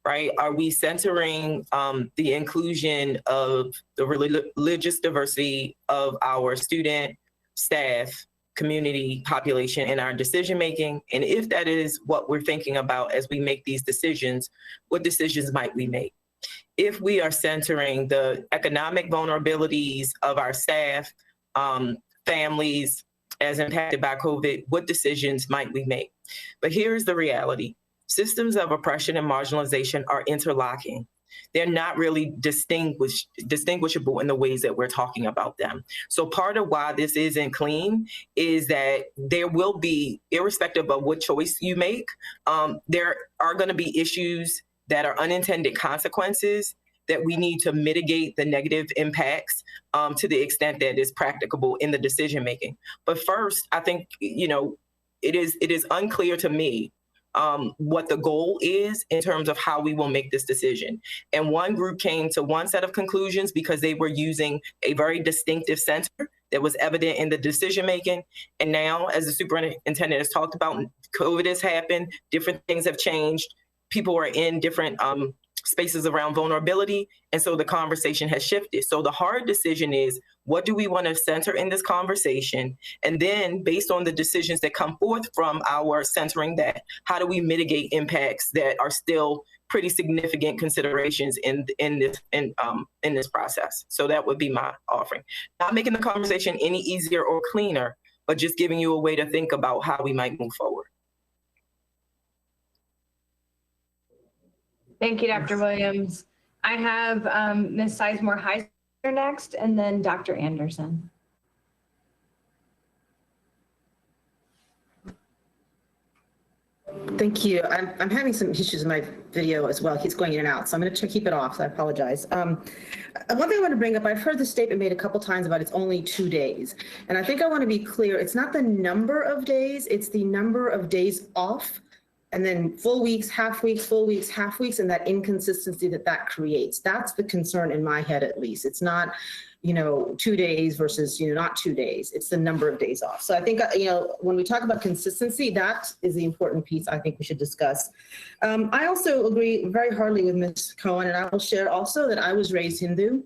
right? Are we centering the inclusion of the religious diversity of our student, staff, community population in our decision making? And if that is what we're thinking about as we make these decisions, what decisions might we make? If we are centering the economic vulnerabilities of our staff, families as impacted by COVID, what decisions might we make? But here's the reality. Systems of oppression and marginalization are interlocking. They're not really distinguishable in the ways that we're talking about them. So part of why this isn't clean is that there will be, irrespective of what choice you make, there are going to be issues that are unintended consequences that we need to mitigate the negative impacts to the extent that is practicable in the decision making. But first, I think, it is unclear to me what the goal is in terms of how we will make this decision. And one group came to one set of conclusions because they were using a very distinctive center that was evident in the decision making. And now, as the superintendent has talked about, COVID has happened, different things have changed. People are in different spaces around vulnerability. And so the conversation has shifted. So the hard decision is, what do we want to center in this conversation? And then based on the decisions that come forth from our centering that, how do we mitigate impacts that are still pretty significant considerations in this process? So that would be my offering. Not making the conversation any easier or cleaner, but just giving you a way to think about how we might move forward. Thank you, Dr. Williams. I have Ms. Sizemore-Heiser next, and then Dr. Anderson. Thank you. I'm having some issues with my video as well. It's going in and out, so I'm going to keep it off, so I apologize. One thing I want to bring up, I've heard the statement made a couple times about it's only 2 days. And I think I want to be clear, it's not the number of days, it's the number of days off, and then full weeks, half weeks, full weeks, half weeks, and that inconsistency that creates. That's the concern in my head, at least. It's not, 2 days versus, not 2 days. It's the number of days off. So I think, when we talk about consistency, that is the important piece I think we should discuss. I also agree very hardly with Ms. Cohen, and I will share also that I was raised Hindu.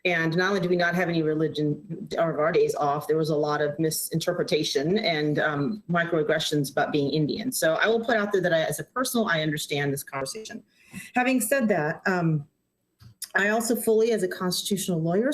And not only do we not have any religion of our days off, there was a lot of misinterpretation and microaggressions about being Indian. So I will put out there that as a personal, I understand this conversation. Having said that, I also fully, as a constitutional lawyer,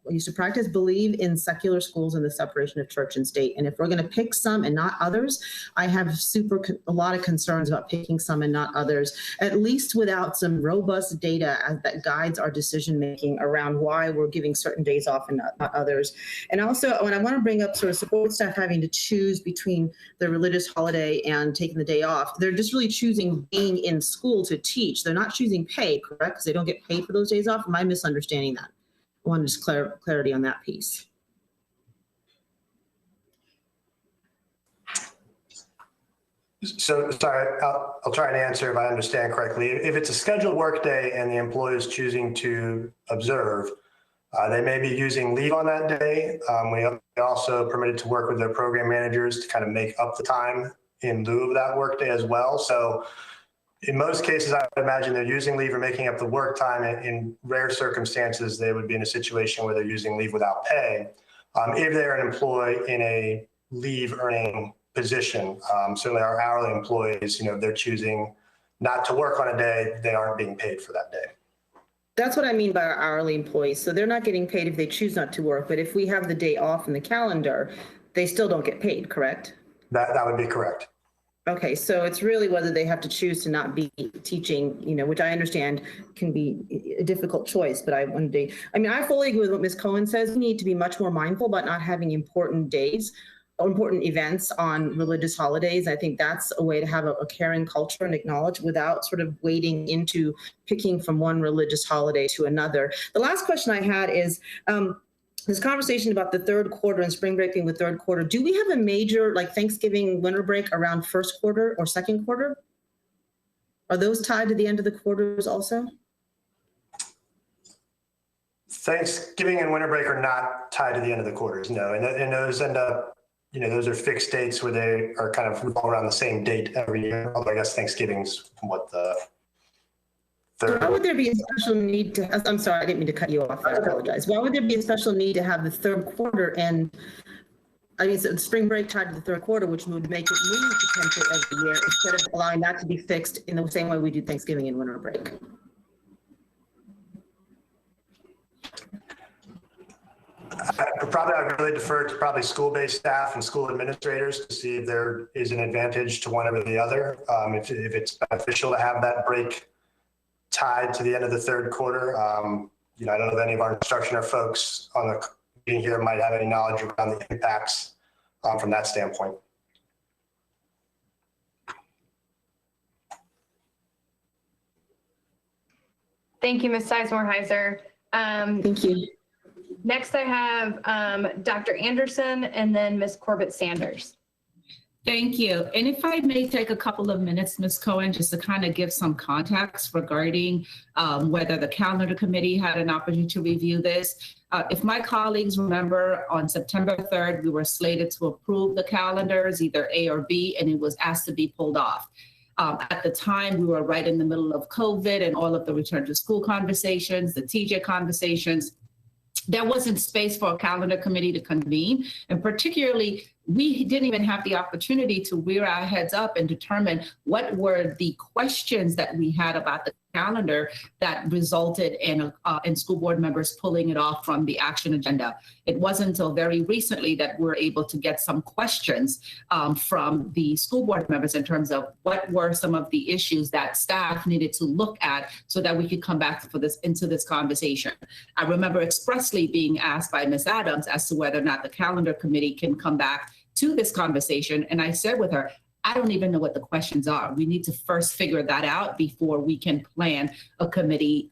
used to practice, believe in secular schools and the separation of church and state. And if we're going to pick some and not others, I have a lot of concerns about picking some and not others, at least without some robust data that guides our decision making around why we're giving certain days off and not others. And also, when I want to bring up sort of support staff having to choose between the religious holiday and taking the day off, they're just really choosing being in school to teach. They're not choosing pay, correct? Because they don't get paid for those days off. Am I misunderstanding that? I wanted just clarity on that piece. So sorry, I'll try and answer if I understand correctly. If it's a scheduled work day and the employee is choosing to observe, they may be using leave on that day. We also permitted to work with their program managers to kind of make up the time in lieu of that work day as well. So in most cases, I would imagine they're using leave or making up the work time. In rare circumstances, they would be in a situation where they're using leave without pay. If they're an employee in a leave earning position, certainly our hourly employees, they're choosing not to work on a day, they aren't being paid for that day. That's what I mean by our hourly employees. So they're not getting paid if they choose not to work, but if we have the day off in the calendar, they still don't get paid, correct? That would be correct. Okay, so it's really whether they have to choose to not be teaching, which I understand can be a difficult choice, but I fully agree with what Ms. Cohen says. We need to be much more mindful about not having important days or important events on religious holidays. I think that's a way to have a caring culture and acknowledge without sort of wading into picking from one religious holiday to another. The last question I had is, this conversation about the third quarter and spring break being the third quarter, do we have a major like Thanksgiving winter break around first quarter or second quarter? Are those tied to the end of the quarters also? Thanksgiving and winter break are not tied to the end of the quarters, no. And those end up, those are fixed dates where they are kind of all around the same date every year. Although I guess Thanksgiving's what the third. Why would there be a special need to, I'm sorry, I didn't mean to cut you off. I apologize. Why would there be a special need to have the third quarter and, so spring break tied to the third quarter, which would make it move potentially every year instead of allowing that to be fixed in the same way we do Thanksgiving and winter break? I'd really defer to school-based staff and school administrators to see if there is an advantage to one over the other. If it's beneficial to have that break tied to the end of the third quarter. I don't know if any of our instructional folks on the meeting here might have any knowledge around the impacts from that standpoint. Thank you, Ms. Sizemore-Heiser. Thank you. Next, I have Dr. Anderson and then Ms. Corbett-Sanders. Thank you. And if I may take a couple of minutes, Ms. Cohen, just to kind of give some context regarding whether the calendar committee had an opportunity to review this. If my colleagues remember, on September 3rd, we were slated to approve the calendars, either A or B, and it was asked to be pulled off. At the time, we were right in the middle of COVID and all of the return to school conversations, the TJ conversations. There wasn't space for a calendar committee to convene, and particularly we didn't even have the opportunity to rear our heads up and determine what were the questions that we had about the calendar that resulted in school board members pulling it off from the action agenda. It wasn't until very recently that we're able to get some questions from the school board members in terms of what were some of the issues that staff needed to look at so that we could come back into this conversation. I remember expressly being asked by Ms. Adams as to whether or not the calendar committee can come back to this conversation. And I said with her, I don't even know what the questions are. We need to first figure that out before we can plan a committee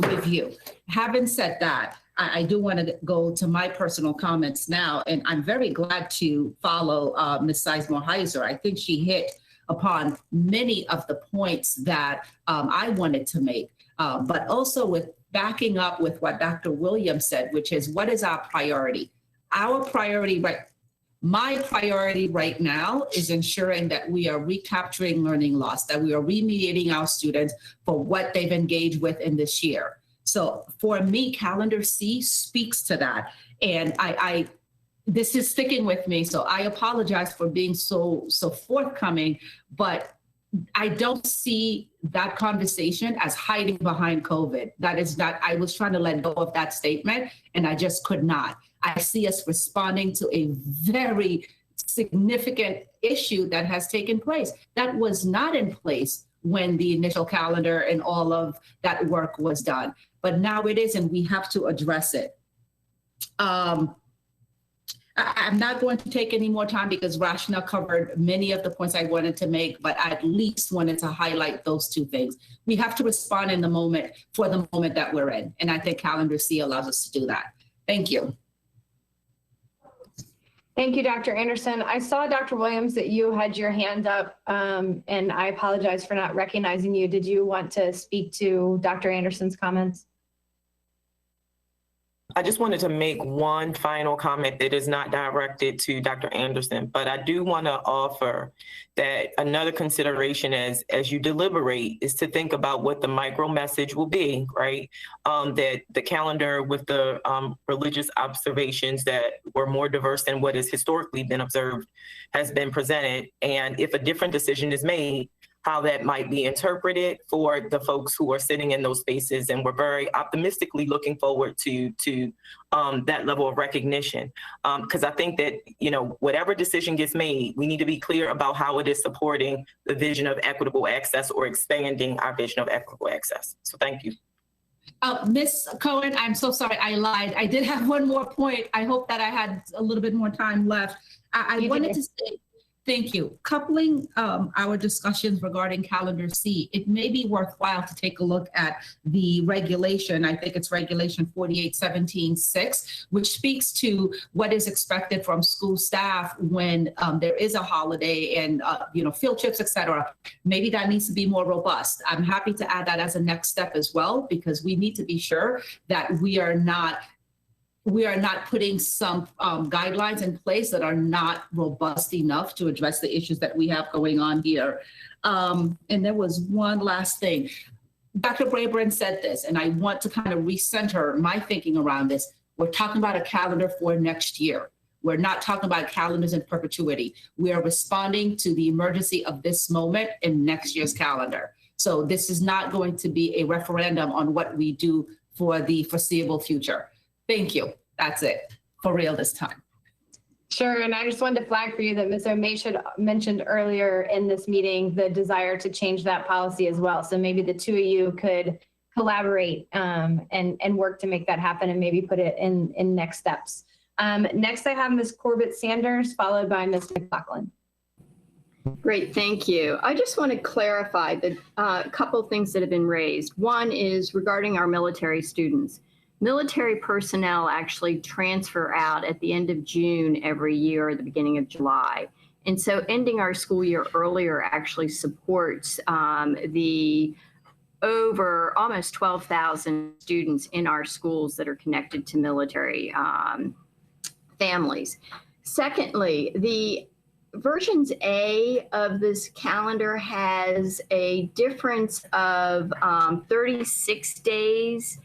review. Having said that, I do want to go to my personal comments now, and I'm very glad to follow Ms. Sizemore-Heiser. I think she hit upon many of the points that I wanted to make, but also with backing up with what Dr. Williams said, which is what is our priority? Our priority, my priority right now is ensuring that we are recapturing learning loss, that we are remediating our students for what they've engaged with in this year. So for me, calendar C speaks to that. And this is sticking with me, so I apologize for being so forthcoming, but I don't see that conversation as hiding behind COVID. That is not, I was trying to let go of that statement and I just could not. I see us responding to a very significant issue that has taken place that was not in place when the initial calendar and all of that work was done. But now it is, and we have to address it. I'm not going to take any more time because Rashna covered many of the points I wanted to make, but I at least wanted to highlight those two things. We have to respond in the moment for the moment that we're in. And I think Calendar C allows us to do that. Thank you. Thank you, Dr. Anderson. I saw, Dr. Williams, that you had your hand up, and I apologize for not recognizing you. Did you want to speak to Dr. Anderson's comments? I just wanted to make one final comment that is not directed to Dr. Anderson, but I do want to offer that another consideration as you deliberate is to think about what the micro message will be, right? That the calendar with the religious observations that were more diverse than what has historically been observed has been presented. And if a different decision is made, how that might be interpreted for the folks who are sitting in those spaces. And we're very optimistically looking forward to that level of recognition. Because I think that, you know, whatever decision gets made, we need to be clear about how it is supporting the vision of equitable access or expanding our vision of equitable access. So thank you. Ms. Cohen, I'm so sorry, I lied. I did have one more point. I hope that I had a little bit more time left. I wanted to say, thank you. Coupling our discussions regarding Calendar C, it may be worthwhile to take a look at the regulation. I think it's regulation 4817-6, which speaks to what is expected from school staff when there is a holiday and field trips, et cetera. Maybe that needs to be more robust. I'm happy to add that as a next step as well, because we need to be sure that we are not putting some guidelines in place that are not robust enough to address the issues that we have going on here. And there was one last thing. Dr. Brabrand said this, and I want to kind of recenter my thinking around this. We're talking about a calendar for next year. We're not talking about calendars in perpetuity. We are responding to the emergency of this moment in next year's calendar. So this is not going to be a referendum on what we do for the foreseeable future. Thank you. That's it for real this time. Sure, and I just wanted to flag for you that Ms. O'May mentioned earlier in this meeting the desire to change that policy as well. So maybe the two of you could collaborate and work to make that happen and maybe put it in next steps. Next I have Ms. Corbett Sanders, followed by Ms. McLaughlin. Great, thank you. I just want to clarify a couple of things that have been raised. One is regarding our military students. Military personnel actually transfer out at the end of June every year or the beginning of July. And so ending our school year earlier actually supports the over almost 12,000 students in our schools that are connected to military families. Secondly, the versions A of this calendar has a difference of 36 days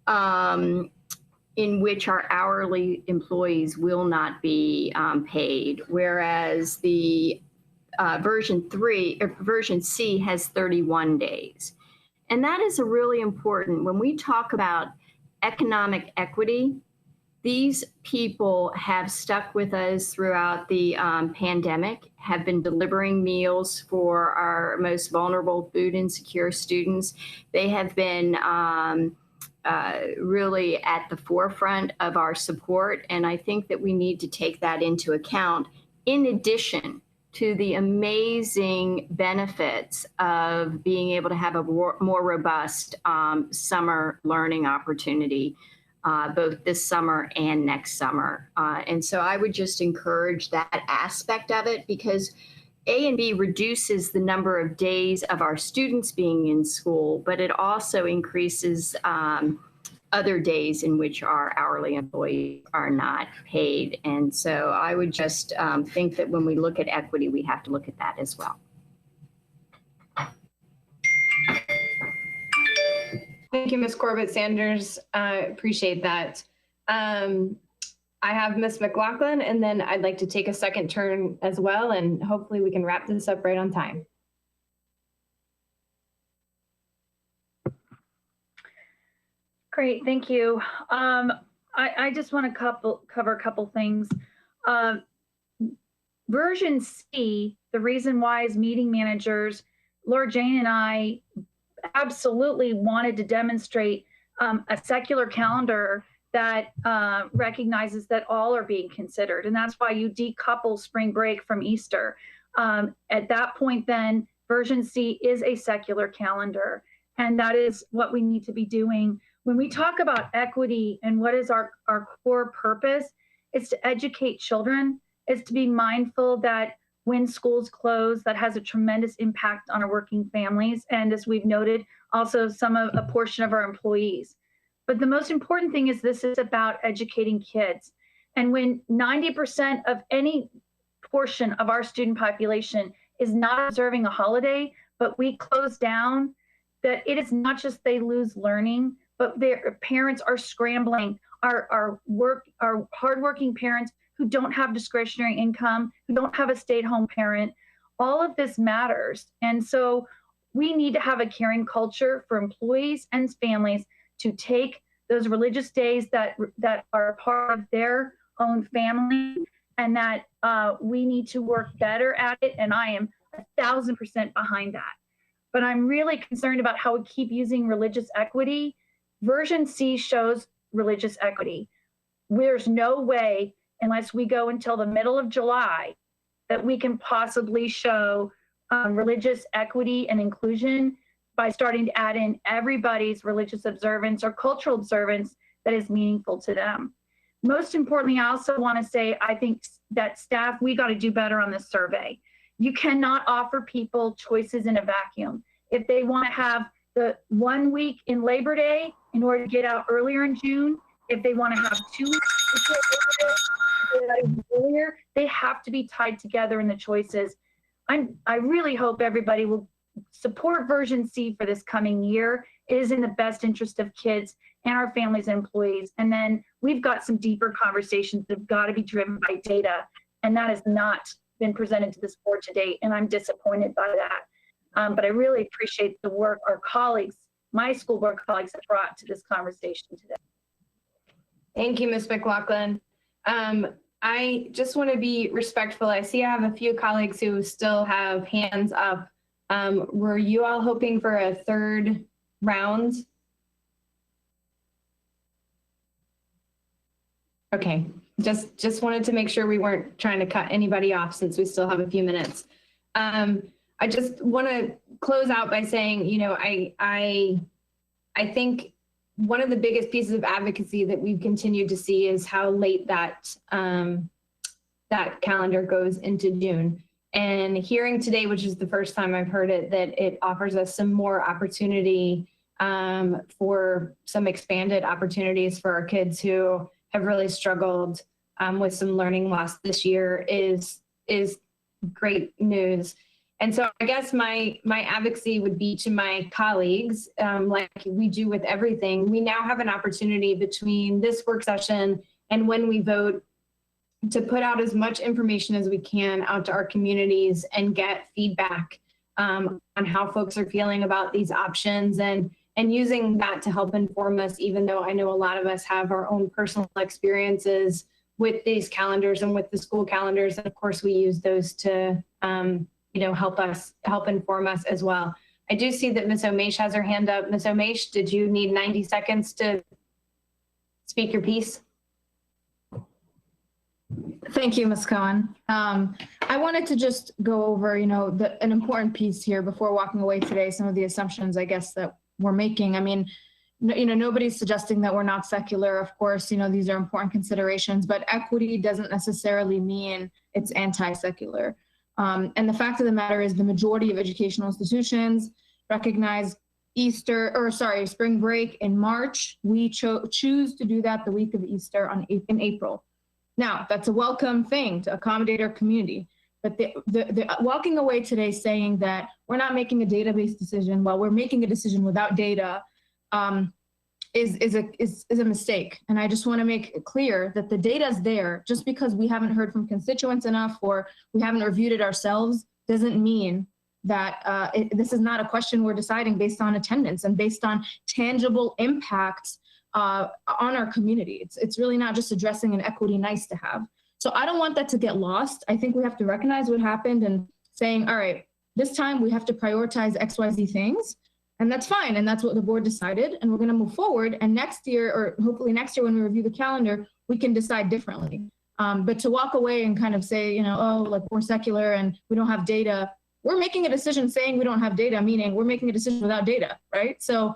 in which our hourly employees will not be paid, whereas the version C has 31 days. And that is a really important, when we talk about economic equity, these people have stuck with us throughout the pandemic, have been delivering meals for our most vulnerable, food insecure students. They have been really at the forefront of our support. And I think that we need to take that into account in addition to the amazing benefits of being able to have a more robust summer learning opportunity, both this summer and next summer. And so I would just encourage that aspect of it, because A and B reduces the number of days of our students being in school, but it also increases other days in which our hourly employees are not paid. And so I would just think that when we look at equity, we have to look at that as well. Thank you, Ms. Corbett Sanders. I appreciate that. I have Ms. McLaughlin, and then I'd like to take a second turn as well, and hopefully we can wrap this up right on time. Great, thank you. I just want to cover a couple things. Version C, the reason why is meeting managers, Laura Jane and I absolutely wanted to demonstrate a secular calendar that recognizes that all are being considered. And that's why you decouple spring break from Easter. At that point, then, version C is a secular calendar. And that is what we need to be doing. When we talk about equity and what is our core purpose, it's to educate children. It's to be mindful that when schools close, that has a tremendous impact on our working families. And as we've noted, also a portion of our employees. But the most important thing is this is about educating kids. And when 90% of any portion of our student population is not observing a holiday, but we close down, that it is not just they lose learning, but their parents are scrambling. Our hardworking parents who don't have discretionary income, who don't have a stay-at-home parent, all of this matters. And so we need to have a caring culture for employees and families to take those religious days that are part of their own family, and that we need to work better at it. And I am 1,000% behind that. But I'm really concerned about how we keep using religious equity. Version C shows religious equity. There's no way, unless we go until the middle of July, that we can possibly show religious equity and inclusion by starting to add in everybody's religious observance or cultural observance that is meaningful to them. Most importantly, I also want to say, I think that staff, we got to do better on this survey. You cannot offer people choices in a vacuum. If they want to have the 1 week in Labor Day in order to get out earlier in June, if they want to have 2 weeks earlier, they have to be tied together in the choices. I really hope everybody will support version C for this coming year. It is in the best interest of kids and our families and employees. And then we've got some deeper conversations that have got to be driven by data. And that has not been presented to this board to date. And I'm disappointed by that. But I really appreciate the work our colleagues, my school board colleagues, have brought to this conversation today. Thank you, Ms. McLaughlin. I just want to be respectful. I see I have a few colleagues who still have hands up. Were you all hoping for a third round? Okay, just wanted to make sure we weren't trying to cut anybody off since we still have a few minutes. I just want to close out by saying, you know, I think one of the biggest pieces of advocacy that we've continued to see is how late that that calendar goes into June. And hearing today, which is the first time I've heard it, that it offers us some more opportunity for some expanded opportunities for our kids who have really struggled with some learning loss this year is great news. And so I guess my advocacy would be to my colleagues, like we do with everything. We now have an opportunity between this work session and when we vote to put out as much information as we can out to our communities and get feedback on how folks are feeling about these options and using that to help inform us, even though I know a lot of us have our own personal experiences with these calendars and with the school calendars. And of course, we use those to help inform us as well. I do see that Ms. Omesh has her hand up. Ms. Omesh, did you need 90 seconds to speak your piece? Thank you, Ms. Cohen. I wanted to just go over, an important piece here before walking away today, some of the assumptions, I guess, that we're making. I mean, nobody's suggesting that we're not secular. Of course, these are important considerations, but equity doesn't necessarily mean it's anti-secular. And the fact of the matter is the majority of educational institutions recognize spring break in March. We choose to do that the week of Easter in April. Now, that's a welcome thing to accommodate our community. But the walking away today saying that we're not making a database decision, well, we're making a decision without data is a mistake. And I just want to make it clear that the data is there. Just because we haven't heard from constituents enough or we haven't reviewed it ourselves doesn't mean that this is not a question we're deciding based on attendance and based on tangible impacts on our community. It's really not just addressing an equity nice to have. So I don't want that to get lost. I think we have to recognize what happened and saying, all right, this time we have to prioritize XYZ things. And that's fine. And that's what the board decided. And we're going to move forward. And next year, or hopefully next year when we review the calendar, we can decide differently. But to walk away and kind of say, you know, oh, like we're secular and we don't have data. We're making a decision saying we don't have data, meaning we're making a decision without data, right? So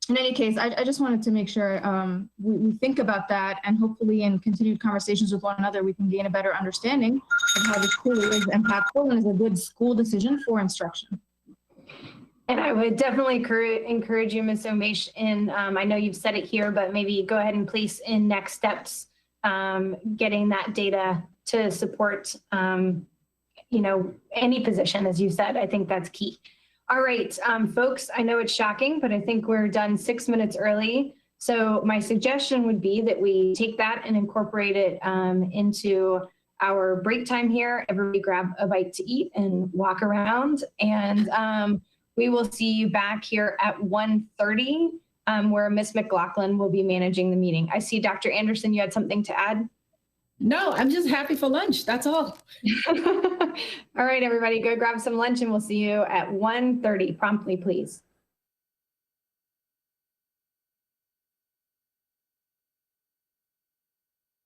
in any case, I just wanted to make sure we think about that, and hopefully in continued conversations with one another, we can gain a better understanding of how this truly is impactful and is a good school decision for instruction. And I would definitely encourage you, Ms. Omesh, in, I know you've said it here, but maybe go ahead and place in next steps, getting that data to support, you know, any position, as you said. I think that's key. All right, folks, I know it's shocking, but I think we're done 6 minutes early. So my suggestion would be that we take that and incorporate it into our break time here. Everybody grab a bite to eat and walk around. And we will see you back here at 1:30, where Ms. McLaughlin will be managing the meeting. I see Dr. Anderson, you had something to add? No, I'm just happy for lunch. That's all. All right, everybody, go grab some lunch and we'll see you at 1:30 promptly, please.